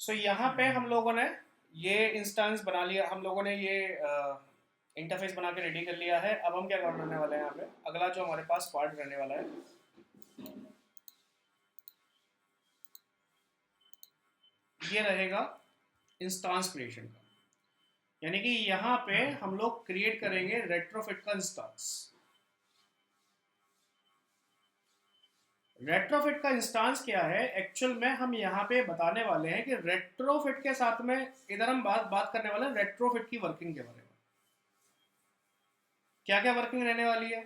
सो यहाँ पे हम लोगों ने ये इंस्टेंस बना लिया, हम लोगों ने ये इंटरफेस बना के रेडी कर लिया है। अब हम क्या करने वाले हैं, यहाँ पे अगला जो हमारे पास पार्ट रहने वाला है ये रहेगा इंस्टेंस क्रिएशन का। यानी कि यहाँ पे हम लोग क्रिएट करेंगे रेट्रोफिट का इंस्टेंस। रेट्रोफिट का इंस्टेंस क्या है एक्चुअल में, हम यहाँ पे बताने वाले हैं कि रेट्रोफिट के साथ में इधर हम बात करने वाले हैं रेट्रोफिट की वर्किंग के बारे में। क्या क्या वर्किंग रहने वाली है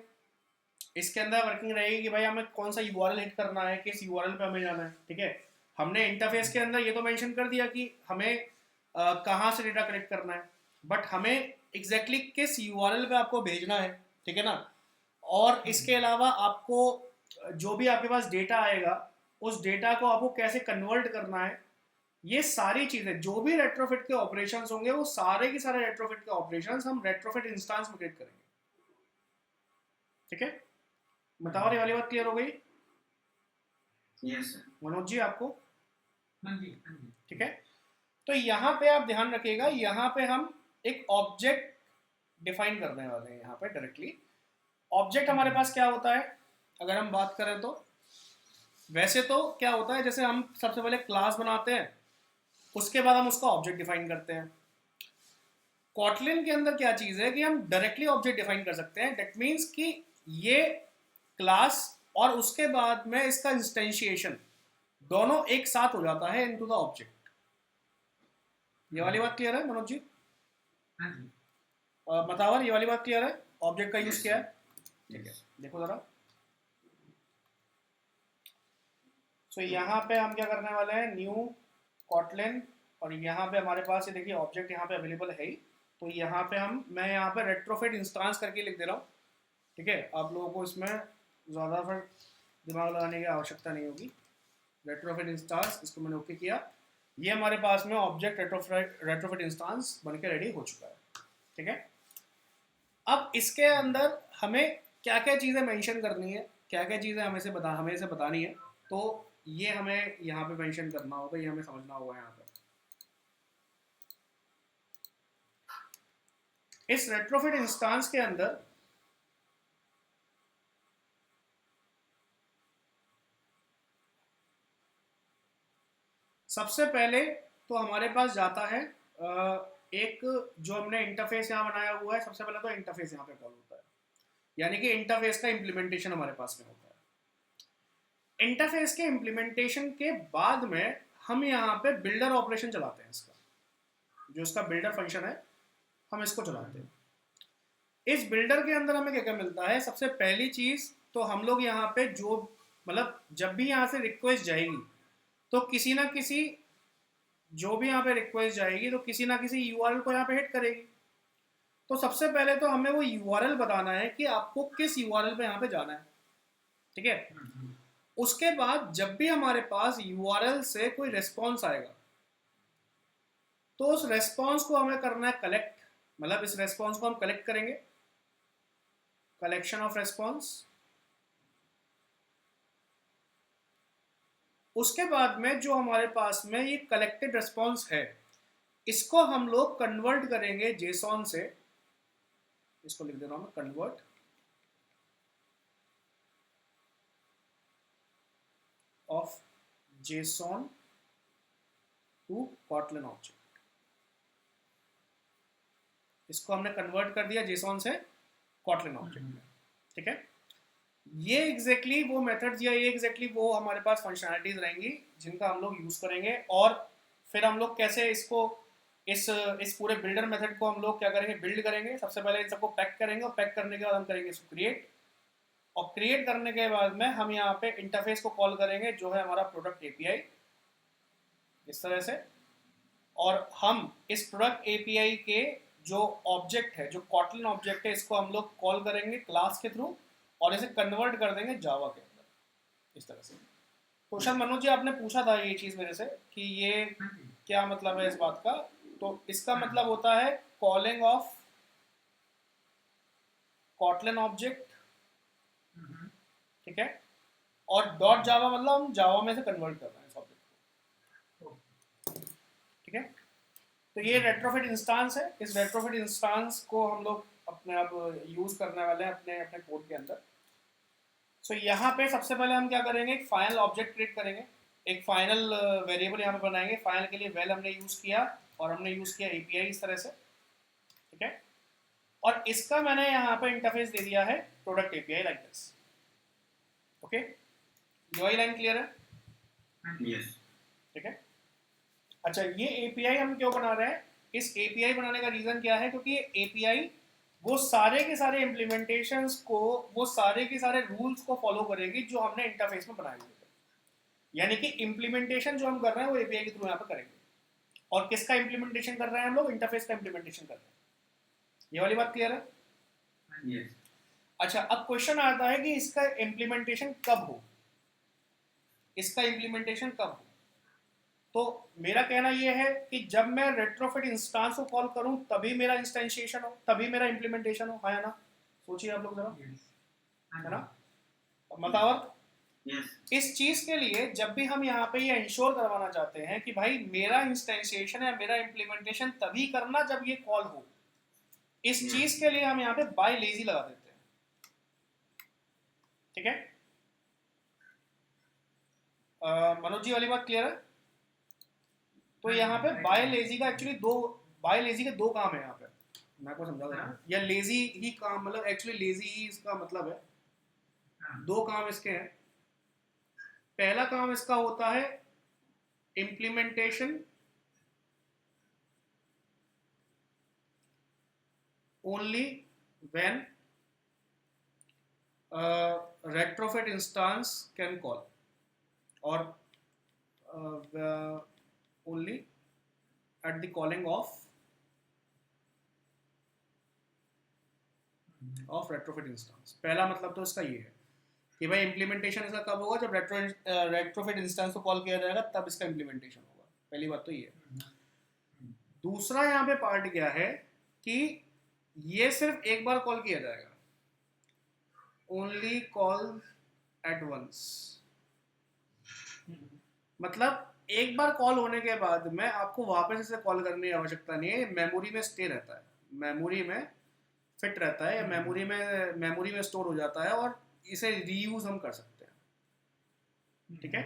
इसके अंदर? वर्किंग रहेगी कि भाई हमें कौन सा यूआरएल हिट करना है, किस यूआरएल पे हमें जाना है। ठीक है, हमने इंटरफेस के अंदर ये तो मेंशन कर दिया कि हमें कहाँ से डेटा कलेक्ट करना है, बट हमें एग्जैक्टली किस यूआरएल पे आपको भेजना है। ठीक है ना, और इसके अलावा आपको जो भी आपके पास डेटा आएगा उस डेटा को आपको कैसे कन्वर्ट करना है, ये सारी चीजें जो भी रेट्रोफिट के ऑपरेशंस होंगे वो सारे के सारे रेट्रोफिट के ऑपरेशंस हम रेट्रोफिट इंस्टेंस में क्रिएट करेंगे। ठीक है, बताओ ये वाली बात क्लियर हो गई? Yes sir. मनोज जी आपको? हाँ जी, हाँ जी। ठीक है, तो यहाँ पे आप ध्यान रखिएगा, यहाँ पे हम एक ऑब्जेक्ट डिफाइन करने वाले हैं। यहाँ पे डायरेक्टली ऑब्जेक्ट हमारे पास क्या होता है अगर हम बात करें तो, वैसे तो क्या होता है जैसे हम सबसे पहले क्लास बनाते हैं उसके बाद हम उसका ऑब्जेक्ट डिफाइन करते हैं। कॉटलिन के अंदर क्या चीज है कि हम डायरेक्टली ऑब्जेक्ट डिफाइन कर सकते हैं। दैट मीन्स कि ये क्लास और उसके बाद में इसका इंस्टेंशिएशन दोनों एक साथ हो जाता है इनटू द ऑब्जेक्ट। ये वाली बात क्लियर है मनोज जी? हाँ जी। मतावर ये वाली बात क्लियर है? ऑब्जेक्ट का यूज Yes, क्या है? sir. ठीक है, Yes. देखो जरा। सो यहाँ पे हम क्या करने वाले हैं, न्यू कॉटलिन, और यहाँ पे हमारे पास ये देखिए ऑब्जेक्ट यहाँ पे अवेलेबल है ही। तो यहाँ पे मैं यहाँ पे रेट्रोफिट इंस्टेंस करके लिख दे रहा हूँ। ठीक है, आप लोगों को इसमें ज़्यादा फिर दिमाग लगाने की आवश्यकता नहीं होगी। रेट्रोफिट इंस्टेंस, इसको मैंने ओके किया। ये हमारे पास में ऑब्जेक्ट रेट्रोफिट इंस्टेंस बन के रेडी हो चुका है। ठीक है, अब इसके अंदर हमें क्या क्या चीज़ें मेंशन करनी है, क्या क्या चीज़ें हमें से बतानी है, तो ये हमें यहाँ पे मेंशन करना होगा, ये हमें समझना होगा। यहाँ पे इस रेट्रोफिट इंस्टेंस के अंदर सबसे पहले तो हमारे पास जाता है एक जो हमने इंटरफेस यहाँ बनाया हुआ है। सबसे पहले तो इंटरफेस यहाँ पे कॉल होता है, यानी कि इंटरफेस का इंप्लीमेंटेशन हमारे पास में होता है। इंटरफेस के इंप्लीमेंटेशन के बाद में हम यहाँ पे बिल्डर ऑपरेशन चलाते हैं। इसका जो इसका बिल्डर फंक्शन है हम इसको चलाते हैं। इस बिल्डर के अंदर हमें क्या क्या मिलता है, सबसे पहली चीज तो हम लोग यहाँ पे जो मतलब जब भी यहाँ से रिक्वेस्ट जाएगी तो किसी ना किसी, जो भी यहाँ पे रिक्वेस्ट जाएगी तो किसी ना किसी यूआरएल को यहाँ पे हिट करेगी। तो सबसे पहले तो हमें वो यूआरएल बताना है कि आपको किस यूआरएल पे यहाँ पे जाना है। ठीक है, उसके बाद जब भी हमारे पास यूआरएल से कोई रिस्पॉन्स आएगा तो उस रेस्पॉन्स को हमें करना है कलेक्ट, मतलब इस रेस्पॉन्स को हम कलेक्ट करेंगे, कलेक्शन ऑफ रेस्पॉन्स। उसके बाद में जो हमारे पास में ये कलेक्टेड रेस्पॉन्स है इसको हम लोग कन्वर्ट करेंगे जेसॉन से। इसको लिख दे रहा हूं मैं, convert of JSON to Kotlin object. इसको हमने कन्वर्ट कर दिया जेसॉन से कॉटलिन ऑब्जेक्ट में। ठीक है, ये एग्जैक्टली वो मेथड्स या ये एग्जैक्टली वो हमारे पास फंक्शनैलिटीज रहेंगी जिनका हम लोग यूज करेंगे। और फिर हम लोग कैसे इसको इस पूरे बिल्डर मेथड को हम लोग क्या करेंगे, बिल्ड करेंगे। सबसे पहले इन सबको पैक करेंगे और पैक करने के बाद हम करेंगे इसको क्रिएट, और क्रिएट करने के बाद में हम यहाँ पे इंटरफेस को कॉल करेंगे जो है हमारा प्रोडक्ट एपीआई, इस तरह से। और हम इस प्रोडक्ट एपीआई के जो ऑब्जेक्ट है, जो कॉटलिन ऑब्जेक्ट है, इसको हम लोग कॉल करेंगे क्लास के थ्रू और इसे कन्वर्ट कर देंगे जावा के अंदर, इस तरह से। तो शायद मनोज जी आपने पूछा था ये चीज़ मेरे से कि ये क्या मतलब है इस बात का, तो इसका मतलब होता है कॉलिंग ऑफ कॉटलिन ऑब्जेक्ट। ठीक है, और डॉट जावा मतलब हम जावा में से कन्वर्ट कर रहे हैं इस ऑब्जेक्ट को। ठीक है। तो ये रेट्रोफिट इंस्टांस है, इस रेट्रोफिट इंस्टांस को हम लोग अपने आप यूज करने वाले हैं अपने अपने कोड के अंदर। सो यहाँ पे सबसे पहले हम क्या करेंगे, एक फाइनल ऑब्जेक्ट क्रिएट करेंगे, एक फाइनल वेरिएबल यहाँ पे बनाएंगे। फाइनल के लिए वेल हमने यूज किया और हमने यूज किया एपीआई इस तरह से, ठीक है। और इसका मैंने यहाँ पे इंटरफेस दे दिया है product API like this, okay. UI line clear है? यस। ठीक है। अच्छा, ये एपीआई हम क्यों बना रहे हैं? इस एपीआई बनाने का रीजन क्या है? क्योंकि ये एपीआई वो सारे के सारे इम्प्लीमेंटेशंस को, वो सारे के सारे रूल्स को फॉलो करेगी जो हमने इंटरफेस में बनाए हुए थे। यानी कि इम्प्लीमेंटेशन जो हम कर रहे हैं वो एपीआई के थ्रू यहाँ पे करेंगे। और किसका इम्प्लीमेंटेशन कर रहे हैं हम लोग? इंटरफेस का इम्प्लीमेंटेशन कर रहे हैं। ये वाली बात क्लियर है? यस। अच्छा, अब क्वेश्चन आता है कि इसका इम्प्लीमेंटेशन कब हो, इसका इम्प्लीमेंटेशन कब हो? तो मेरा कहना यह है कि जब मैं रेट्रोफिट इंस्टांस को कॉल करूं तभी मेरा इंस्टेंशिएशन हो, तभी मेरा इम्प्लीमेंटेशन हो, है ना? सोचिए आप लोग जरा, है ना? मतलब यस। इस चीज के लिए जब भी हम यहाँ पे ये इंश्योर करवाना चाहते हैं कि भाई मेरा इंस्टेंशिएशन या मेरा इम्प्लीमेंटेशन तभी करना जब ये कॉल हो, इस चीज के लिए हम यहाँ पे बाय लेजी लगा देते हैं, ठीक है। मनोज जी वाली बात क्लियर है? तो यहाँ पे बाय लेजी का एक्चुअली बाय लेजी के दो काम है यहाँ पे, मैं आपको समझा देना। या लेजी ही काम, मतलब एक्चुअली लेजी ही इसका मतलब है। दो काम इसके हैं। पहला काम इसका होता है implementation only when retrofit instance can call, or only at the calling of retrofit instance। पहला मतलब तो इसका ये है कि भाई इम्प्लीमेंटेशन इसका कब होगा? जब रेट्रोफिट इंस्टेंस को कॉल किया जाएगा तब इसका इम्प्लीमेंटेशन होगा। पहली बात तो ये है। दूसरा यहाँ पे पार्ट क्या है कि ये सिर्फ एक बार कॉल किया जाएगा, ओनली कॉल एट वंस। मतलब एक बार कॉल होने के बाद में आपको वापस इसे कॉल करने की आवश्यकता नहीं है, मेमोरी में स्टे रहता है, मेमोरी में फिट रहता है, या मेमोरी में स्टोर हो जाता है और इसे रीयूज हम कर सकते हैं, ठीक है।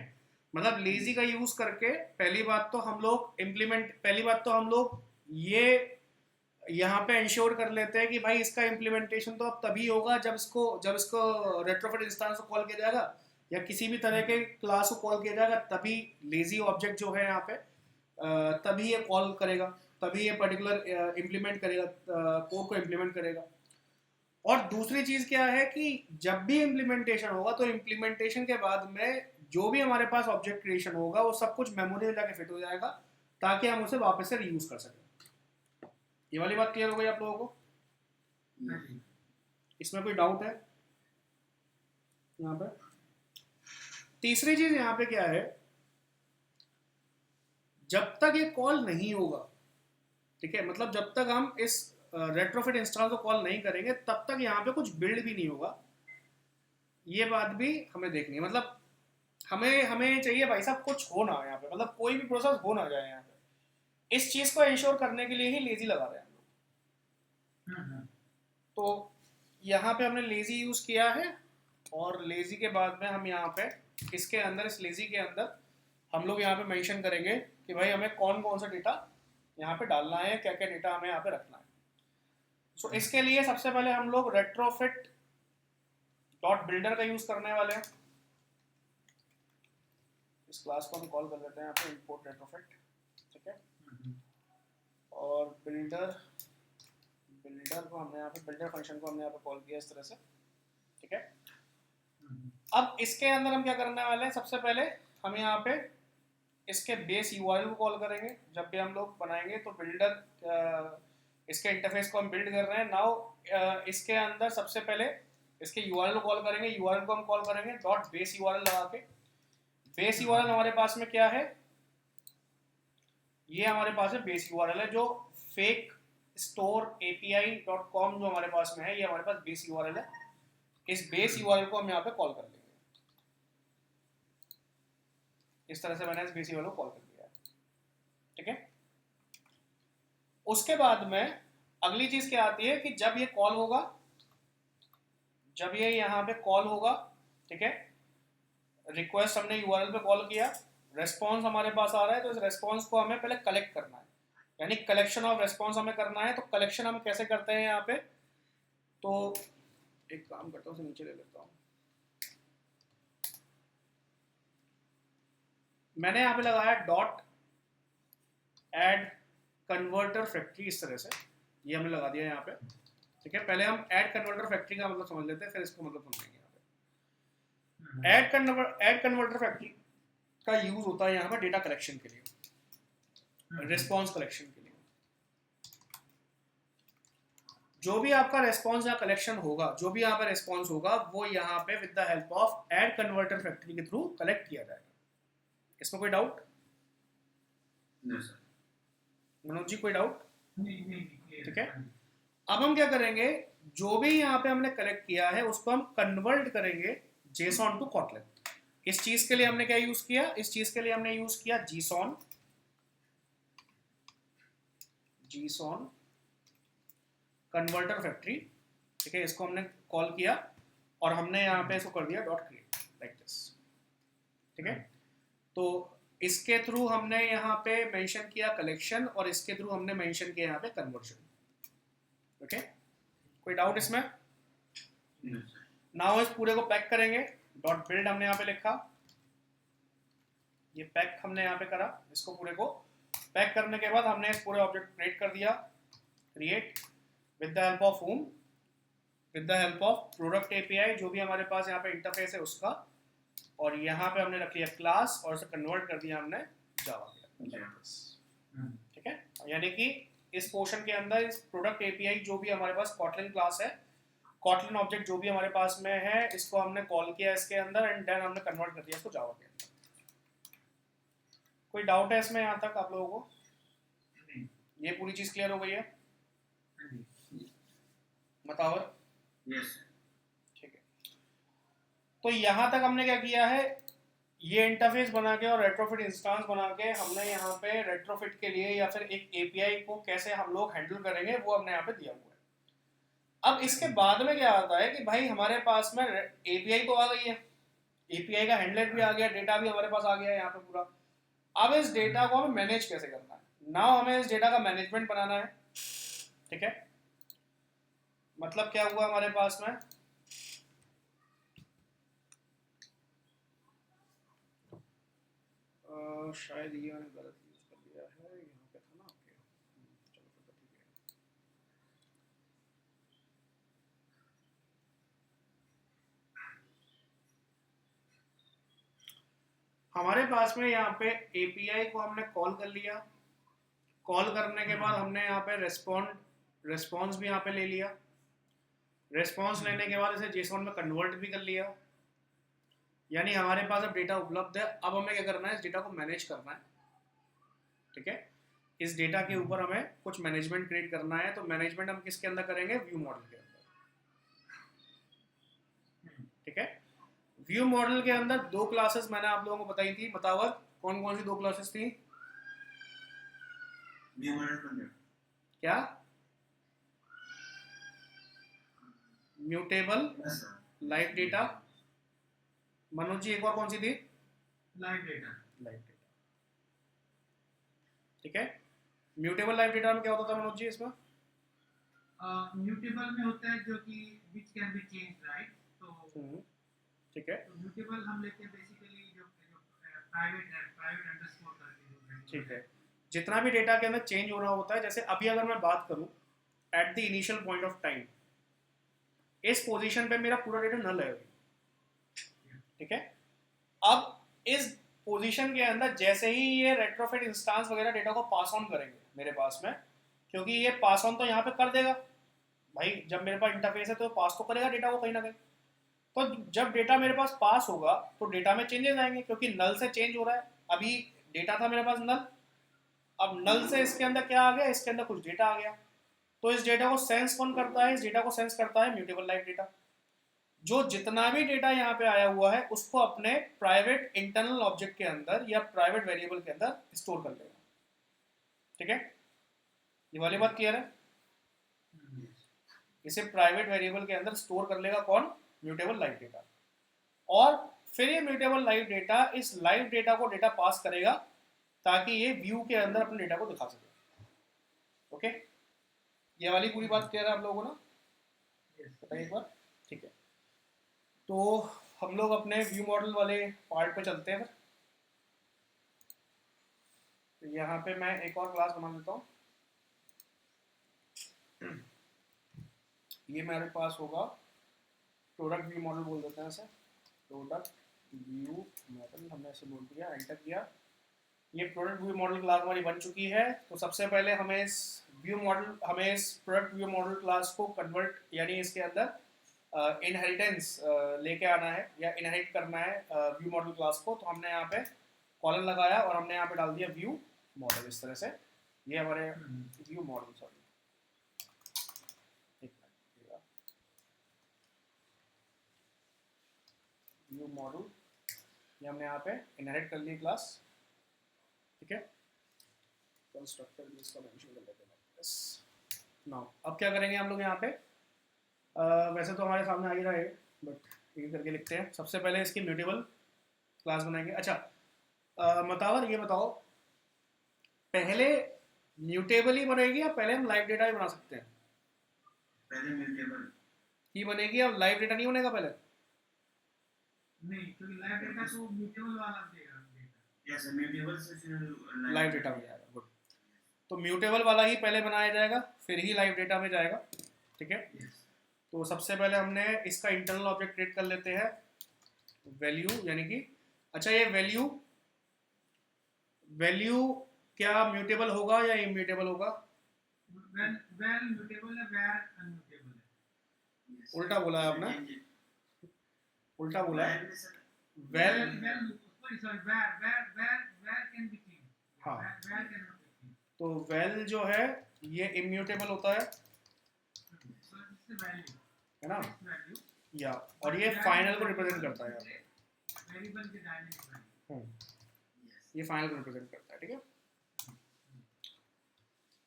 मतलब लेजी का यूज करके पहली बात तो हम लोग ये यहाँ पे इंश्योर कर लेते हैं कि भाई इसका इम्प्लीमेंटेशन तो अब तभी होगा जब इसको रेट्रोफिट इंस्टेंस को कॉल किया जाएगा या किसी भी तरह के क्लास को कॉल किया जाएगा, तभी लेजी ऑब्जेक्ट जो है यहाँ पे तभी ये कॉल करेगा, तभी ये पर्टिकुलर इम्प्लीमेंट करेगा, कोड को इम्प्लीमेंट करेगा। और दूसरी चीज क्या है कि जब भी इम्प्लीमेंटेशन होगा तो इम्प्लीमेंटेशन के बाद में जो भी हमारे पास ऑब्जेक्ट क्रिएशन होगा वो सब कुछ मेमोरी में जाके फिट हो जाएगा ताकि हम उसे वापस से रीयूज कर सकें। ये वाली बात क्लियर हो गई आप लोगों को? इसमें कोई डाउट है यहाँ पे? तीसरी चीज यहाँ पे क्या है, जब तक ये कॉल नहीं होगा, ठीक है, मतलब जब तक हम इस रेट्रोफिट इंस्टेंस को कॉल नहीं करेंगे तब तक यहाँ पे कुछ बिल्ड भी नहीं होगा। ये बात भी हमें देखनी है। मतलब हमें चाहिए भाई साहब कुछ हो ना यहाँ पे, मतलब कोई भी प्रोसेस हो ना जाए यहाँ पे। इस चीज को इंश्योर करने के लिए ही लेजी लगा रहे हैं हम लोग। तो यहाँ पे हमने लेजी यूज किया है और लेजी के बाद में हम यहाँ पे इसके अंदर, इस लेजी के अंदर हम लोग यहाँ पे मेंशन करेंगे कि भाई हमें कौन कौन सा डेटा यहाँ पे डालना है, क्या क्या डेटा हमें यहाँ पे रखना है। सो इसके लिए सबसे पहले हम लोग रेट्रोफिट डॉट बिल्डर का यूज करने वाले हैं। इस क्लास को हम कॉल कर लेते हैं यहाँ पे इंपोर्ट रेट्रोफिट, ठीक है। और बिल्डर को हमने यहाँ पे, बिल्डर फंक्शन को हमने यहाँ पे कॉल किया इस तरह से, ठीक है। अब इसके अंदर हम क्या करने वाले हैं, सबसे पहले हम यहाँ पे इसके बेस यूआरएल को कॉल करेंगे। जब भी हम लोग बनाएंगे तो बिल्डर, इसके इंटरफेस को हम बिल्ड कर रहे हैं नाउ, इसके अंदर सबसे पहले इसके यूआरएल को कॉल करेंगे। यूआरएल को हम कॉल करेंगे डॉट बेस यूआरएल लगा के। बेस यूआरएल हमारे पास में क्या है, ये हमारे पास है बेस यूआरएल है, जो फेक स्टोर api.com जो हमारे पास में है, ये हमारे पास बेस यूआरएल है। इस बेस यूआरएल को हम यहाँ पे कॉल कर लेंगे। इस तरह से मैंने इस बेस यूआरएल को कॉल कर दिया है, ठीक है। उसके बाद में अगली चीज क्या आती है कि जब ये कॉल होगा, जब ये यहाँ पे कॉल होगा, ठीक है, रिक्वेस्ट हमने यूआरएल पे कॉल किया, रेस्पॉन्स हमारे पास आ रहा है, तो इस रेस्पॉन्स को हमें पहले कलेक्ट करना है, यानी कलेक्शन ऑफ रेस्पॉन्स हमें करना है। तो कलेक्शन हम कैसे करते हैं यहाँ पे, तो एक काम करता हूँ, नीचे ले लेता हूँ। मैंने यहाँ पे लगाया डॉट एड कन्वर्टर फैक्ट्री, इस तरह से ये हमने लगा दिया यहाँ पे, ठीक है। पहले हम ऐड कन्वर्टर फैक्ट्री का मतलब समझ लेते हैं, फिर इसका मतलब समझेंगे। यहाँ पे ऐड कन्वर्टर फैक्ट्री का यूज होता है यहाँ पर डेटा कलेक्शन के लिए, रिस्पॉन्स कलेक्शन के लिए। जो भी आपका रेस्पॉन्स या कलेक्शन होगा, जो भी यहाँ पे रेस्पॉन्स होगा, वो यहाँ पे with the help of add converter factory के थ्रू कलेक्ट किया जाएगा। इसमें कोई डाउट? मनोज जी कोई डाउट? ठीक है। अब हम क्या करेंगे, जो भी यहाँ पे हमने कलेक्ट किया है उसको हम कन्वर्ट करेंगे जेसॉन टू कॉटलिन। इस चीज के लिए हमने क्या यूज किया, इस चीज के लिए हमने यूज किया जीसॉन कन्वर्टर फैक्ट्री, ठीक है। इसको हमने कॉल किया और हमने यहाँ पे इसको कर दिया डॉट क्रिएट लाइक दिस, ठीक है। तो इसके थ्रू हमने यहाँ पे मेंशन किया कलेक्शन और इसके थ्रू हमने मेंशन किया यहाँ पे कन्वर्जन, ओके। कोई डाउट इसमें? नाउ इस पूरे को पैक करेंगे, डॉट बिल्ड हमने यहाँ पे लिखा, ये पैक हमने यहाँ पे करा। इसको पूरे को पैक करने के बाद हमने इस पूरे ऑब्जेक्ट क्रिएट कर दिया, create with the help of whom, with the help of product API, जो भी हमारे पास यहाँ पे इंटरफेस है उसका, और यहाँ पे हमने रख लिया क्लास और उसे कन्वर्ट कर दिया हमने जावा के, ठीक है। यानी कि इस पोर्शन के अंदर इस प्रोडक्ट एपीआई जो भी हमारे पास कॉटलिन क्लास है, कॉटलिन ऑब्जेक्ट जो भी हमारे पास में है, इसको हमने कॉल किया इसके अंदर एंड देन हमने कन्वर्ट कर दिया इसको जावा के अंदर। कोई डाउट है इसमें यहाँ तक आप लोगों को? ये पूरी चीज क्लियर हो गई है? बताओ। यस। ठीक है। तो यहाँ तक हमने क्या किया है, ये इंटरफेस बना के और रेट्रोफिट इंस्टेंस बना के हमने यहाँ पे रेट्रोफिट के लिए या फिर एक एपीआई को कैसे हम लोग हैंडल करेंगे वो हमने यहाँ पे दिया हुआ है। अब इसके बाद में क्या आता है कि भाई हमारे पास में एपीआई तो आ गई है, एपीआई का हैंडलर भी आ गया, डेटा भी हमारे पास आ गया है यहाँ पे पूरा। अब इस डेटा को हमें मैनेज कैसे करना है, नाउ हमें इस डेटा का मैनेजमेंट बनाना है, ठीक है। मतलब क्या हुआ हमारे पास में, शायद ये मैंने गलत यूज कर दिया है, यहाँ पे था ना, ओके चलो फिर तो ठीक है। हमारे पास में यहाँ पे एपीआई को हमने कॉल कर लिया, कॉल करने के बाद हमने यहाँ पे रेस्पॉन्स भी यहाँ पे ले लिया, रेस्पॉन्स लेने के बाद इसे जेसॉन में कन्वर्ट भी कर लिया, यानी हमारे पास अब डेटा उपलब्ध है। अब हमें क्या करना है, इस डेटा को मैनेज करना है, ठीक है। इस डेटा के ऊपर हमें कुछ मैनेजमेंट क्रिएट करना है। तो मैनेजमेंट हम किसके अंदर करेंगे, व्यू मॉडल के अंदर, ठीक है। व्यू मॉडल के अंदर दो क्लासेस मैंने आप लोगों को बताई थी, बताओ कौन कौन सी दो क्लासेस थी? व्यू मॉडल क्या? Mutable, live data. Manoj ji एक और कौन सी थी? Live data. लाइव डेटा, ठीक है। म्यूटेबल लाइव डेटा में क्या होता था मनोज जी इसमें? म्यूटेबल में होता है जो कि which can be changed, right? तो ठीक है, तो म्यूटेबल हम लेते हैं बेसिकली जो प्राइवेट अंडरस्कोर करके, ठीक है। जितना भी डेटा के अंदर चेंज हो रहा होता है, जैसे अभी अगर मैं बात करूं at the initial point of time, इस पोजीशन पे मेरा पूरा डेटा नल है, ठीक है। अब इस पोजीशन के अंदर जैसे ही ये रेट्रोफिट इंस्टेंस वगैरह डेटा को पास ऑन करेंगे मेरे पास में, क्योंकि ये पास ऑन तो यहाँ पे कर देगा भाई, जब मेरे पास इंटरफेस है तो पास तो करेगा डेटा को कहीं ना कहीं। तो जब डेटा मेरे पास पास होगा तो डेटा में चेंजेस आएंगे, क्योंकि नल से चेंज हो रहा है। अभी डेटा था मेरे पास नल, अब नल से इसके अंदर क्या आ गया, इसके अंदर कुछ डेटा आ गया। तो इस डेटा को सेंस कौन करता है, इस डेटा को सेंस करता है म्यूटेबल लाइव डेटा, जो जितना भी डेटा यहाँ पे आया हुआ है उसको अपने प्राइवेट इंटरनल ऑब्जेक्ट के अंदर या प्राइवेट वेरिएबल के अंदर स्टोर कर लेगा, ठीक है। ये वाली बात क्लियर है? Yes. इसे प्राइवेट वेरिएबल के अंदर स्टोर कर लेगा कौन? Mutable live data. और फिर ये म्यूटेबल लाइव डेटा इस लाइव डेटा को डेटा पास करेगा ताकि ये व्यू के अंदर अपने डेटा को दिखा सके। ओके, ये वाली पूरी बात क्लियर है आप लोगों को ना? Yes. बताइए एक बार। ठीक है, तो हम लोग अपने व्यू मॉडल वाले पार्ट पे चलते हैं। तो यहाँ पे मैं एक और क्लास बना लेता हूँ। ये मेरे पास होगा प्रोडक्ट व्यू मॉडल बोल देते हैं इसे, प्रोडक्ट व्यू मॉडल। हमने इसे बोल दिया, एंटर किया। ये प्रोडक्ट व्यू मॉडल क्लास हमारी बन चुकी है। तो सबसे पहले हमें इस प्रोडक्ट व्यू मॉडल क्लास को कन्वर्ट यानी इसके अंदर इनहेरिटेंस लेके आना है या इनहेरिट करना है व्यू मॉडल क्लास को। तो हमने यहाँ पे कॉलन लगाया और हमने यहाँ पे डाल दिया व्यू मॉडल। इस तरह से ये हमारे view model, sorry view model, ये हमने यहाँ पे इनहेरिट कर ली क्लास। ठीक है, कंस्ट्रक्टर भी इसका मेंशन कर लेते हैं। नाउ अब क्या करेंगे हम लोग यहाँ पे, वैसे तो हमारे सामने आ ही रहा है बट ये करके लिखते हैं। सबसे पहले इसकी म्यूटेबल क्लास बनाएंगे। अच्छा मतावर ये बताओ, पहले म्यूटेबल ही बनेगी या पहले हम लाइव डेटा ही बना सकते हैं? पहले म्यूटेबल ही बनेगी, अब लाइव डेटा नहीं बनेगा पहले? नहीं, क्योंकि लाइव डेटा तो म्यूटेबल वाला देगा डेटा। यस म्यूटेबल से फिर लाइव डेटा में जाएगा। गुड, तो म्यूटेबल वाला ही पहले बनाया जाएगा फिर ही लाइव डेटा में जाएगा। ठीक है, यस तो सबसे पहले हमने इसका इंटरनल ऑब्जेक्ट क्रिएट कर लेते हैं वैल्यू, यानी कि अच्छा ये वैल्यू क्या म्यूटेबल होगा या इम्यूटेबल होगा? वेल म्यूटेबल है, वेर अनम्यूटेबल है। उल्टा बोला है आपने, उल्टा बोला है। Val val sorry var can be change. हाँ, var can not be change. तो वेल जो है ये इम्यूटेबल होता है, सो दिस इज वैल्यू है ना? वैल्यू या और ये फाइनल को रिप्रेजेंट करता है। वेरिएबल के डायनेमिक वैल्यू। ये फाइनल को रिप्रेजेंट करता है। ठीक है,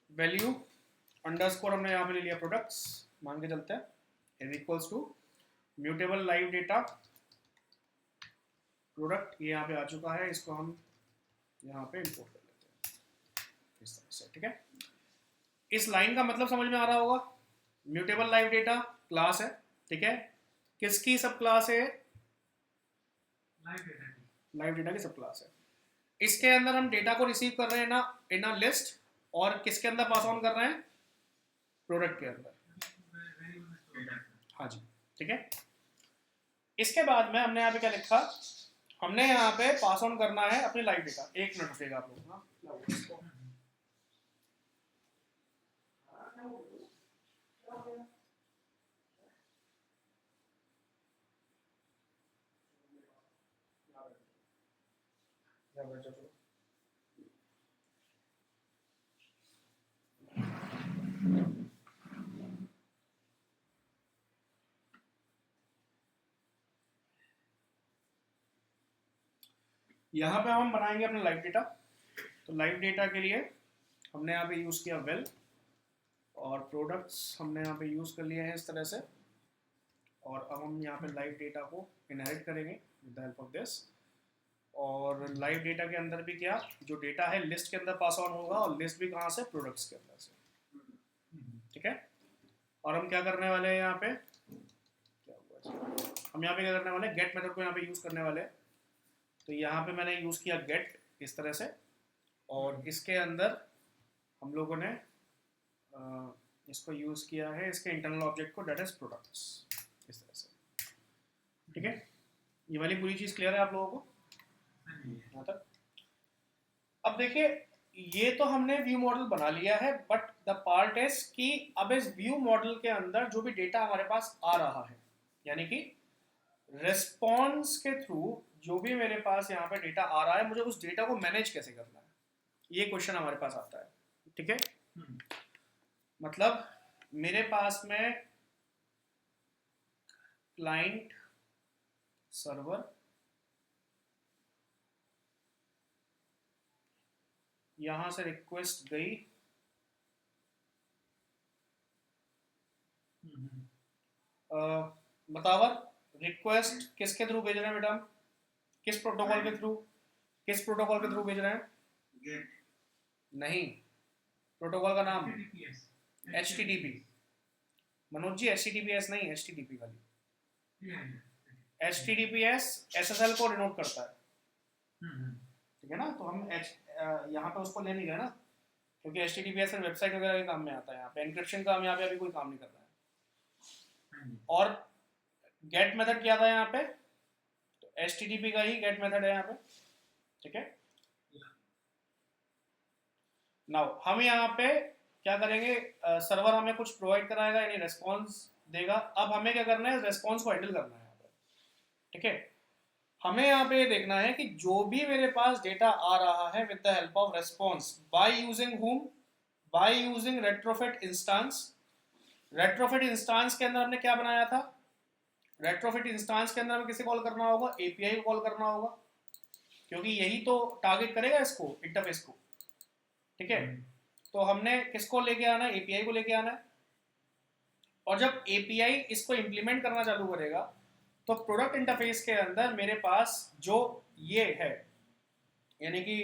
वैल्यू अंडरस्कोर हमने यहाँ पे ले लिया प्रोडक्ट्स मान के चलते हैं, is equals to mutable live data product. ये यहाँ पे आ चुका है, इसको हम यहाँ पे इंपोर्ट कर लेते हैं इस तरह से। ठीक है, इस लाइन का मतलब समझ में आ रहा होगा। म्यूटेबल लाइव डेटा क्लास है, ठीक है, किसकी सब क्लास है? लाइव डेटा की सब क्लास है। इसके अंदर हम डेटा को रिसीव कर रहे हैं ना इन अ लिस्ट, और किसके अंदर पास ऑन कर रहे हैं? प्रोडक्ट के अंदर। हाँ जी, ठीक है। इसके बाद में हमने यहाँ पे क्या लिखा, हमने यहाँ पे पास ऑन करना है अपनी लाइव डेटा। एक मिनट रुकेगा आप लोग ना, यहाँ पे हम बनाएंगे अपना लाइव डेटा। तो लाइव डेटा के लिए हमने यहाँ पे यूज़ किया वेल, और प्रोडक्ट्स हमने यहाँ पे यूज़ कर लिए हैं इस तरह से। और अब हम यहाँ पे लाइव डेटा को इनहेरिट करेंगे with the help of this. और लाइव डेटा के अंदर भी क्या, जो डेटा है लिस्ट के अंदर पास ऑन होगा, और लिस्ट भी कहाँ से? प्रोडक्ट्स के अंदर से। ठीक है, और हम क्या करने वाले हैं यहाँ पे, क्या हुआ, हम यहाँ पे क्या करने वाले हैं, गेट मेथड को यहाँ पे यूज़ करने वाले हैं। तो यहाँ पे मैंने यूज़ किया गेट इस तरह से, और इसके अंदर हम लोगों ने इसको यूज़ किया है, इसके इंटरनल ऑब्जेक्ट को, डेट इज प्रोडक्ट्स, इस तरह से। ठीक है, ये वाली पूरी चीज़ क्लियर है आप लोगों को यहाँ तक? अब देखिए, ये तो हमने व्यू मॉडल बना लिया है, बट द पार्ट इज कि अब इस व्यू मॉडल के अंदर जो भी डेटा हमारे पास आ रहा है, यानी कि रिस्पॉन्स के थ्रू जो भी मेरे पास यहाँ पे डेटा आ रहा है, मुझे उस डेटा को मैनेज कैसे करना है, ये क्वेश्चन हमारे पास आता है। ठीक है, मतलब मेरे पास में क्लाइंट सर्वर, यहां से रिक्वेस्ट गई, बतावर रिक्वेस्ट किसके थ्रू भेज रहे हैं बेटा? किस प्रोटोकॉल के थ्रू? किस प्रोटोकॉल के थ्रू भेज रहे हैं? गेट नहीं, प्रोटोकॉल का नाम HTTPS HTTP। Manoj ji HTTPS नहीं, HTTP वाली। HTTPS SSL को डिनोट करता है, ठीक है ना? तो हम यहाँ पे उसको ले नहीं रहे ना, क्योंकि HTTPS सिर्फ वेबसाइट वगैरह के काम में आता है। यहाँ पे एन्क्रिप्शन का हम यहाँ पे अभी कोई काम नहीं कर रहा है। और गेट मेथड क्या था यहाँ पे? तो HTTP का ही गेट मेथड है यहाँ पे, ठीक है। नाउ हम यहाँ पे क्या करेंगे, सर्वर हमें कुछ प्रोवाइड कराएगा, यानी रेस्पॉन्स देगा। अब हमें क्या करना है, रेस्पॉन्स को हैंडल करना है यहाँ पे, ठीक है। हमें यहाँ पे देखना है कि जो भी मेरे पास डेटा आ रहा है with the help of response, by using hmm, by using Retrofit instance. Retrofit instance के अंदर हमने क्या बनाया था? रेट्रोफिट इंस्टेंस के अंदर हमें किसे कॉल करना होगा? एपीआई को कॉल करना होगा, क्योंकि यही तो टारगेट करेगा इसको, इंटरफेस को, ठीक है। तो हमने किसको लेके आना है? एपीआई को लेके आना है। और जब एपीआई इसको इंप्लीमेंट करना चालू करेगा तो प्रोडक्ट इंटरफेस के अंदर मेरे पास जो ये है, यानी कि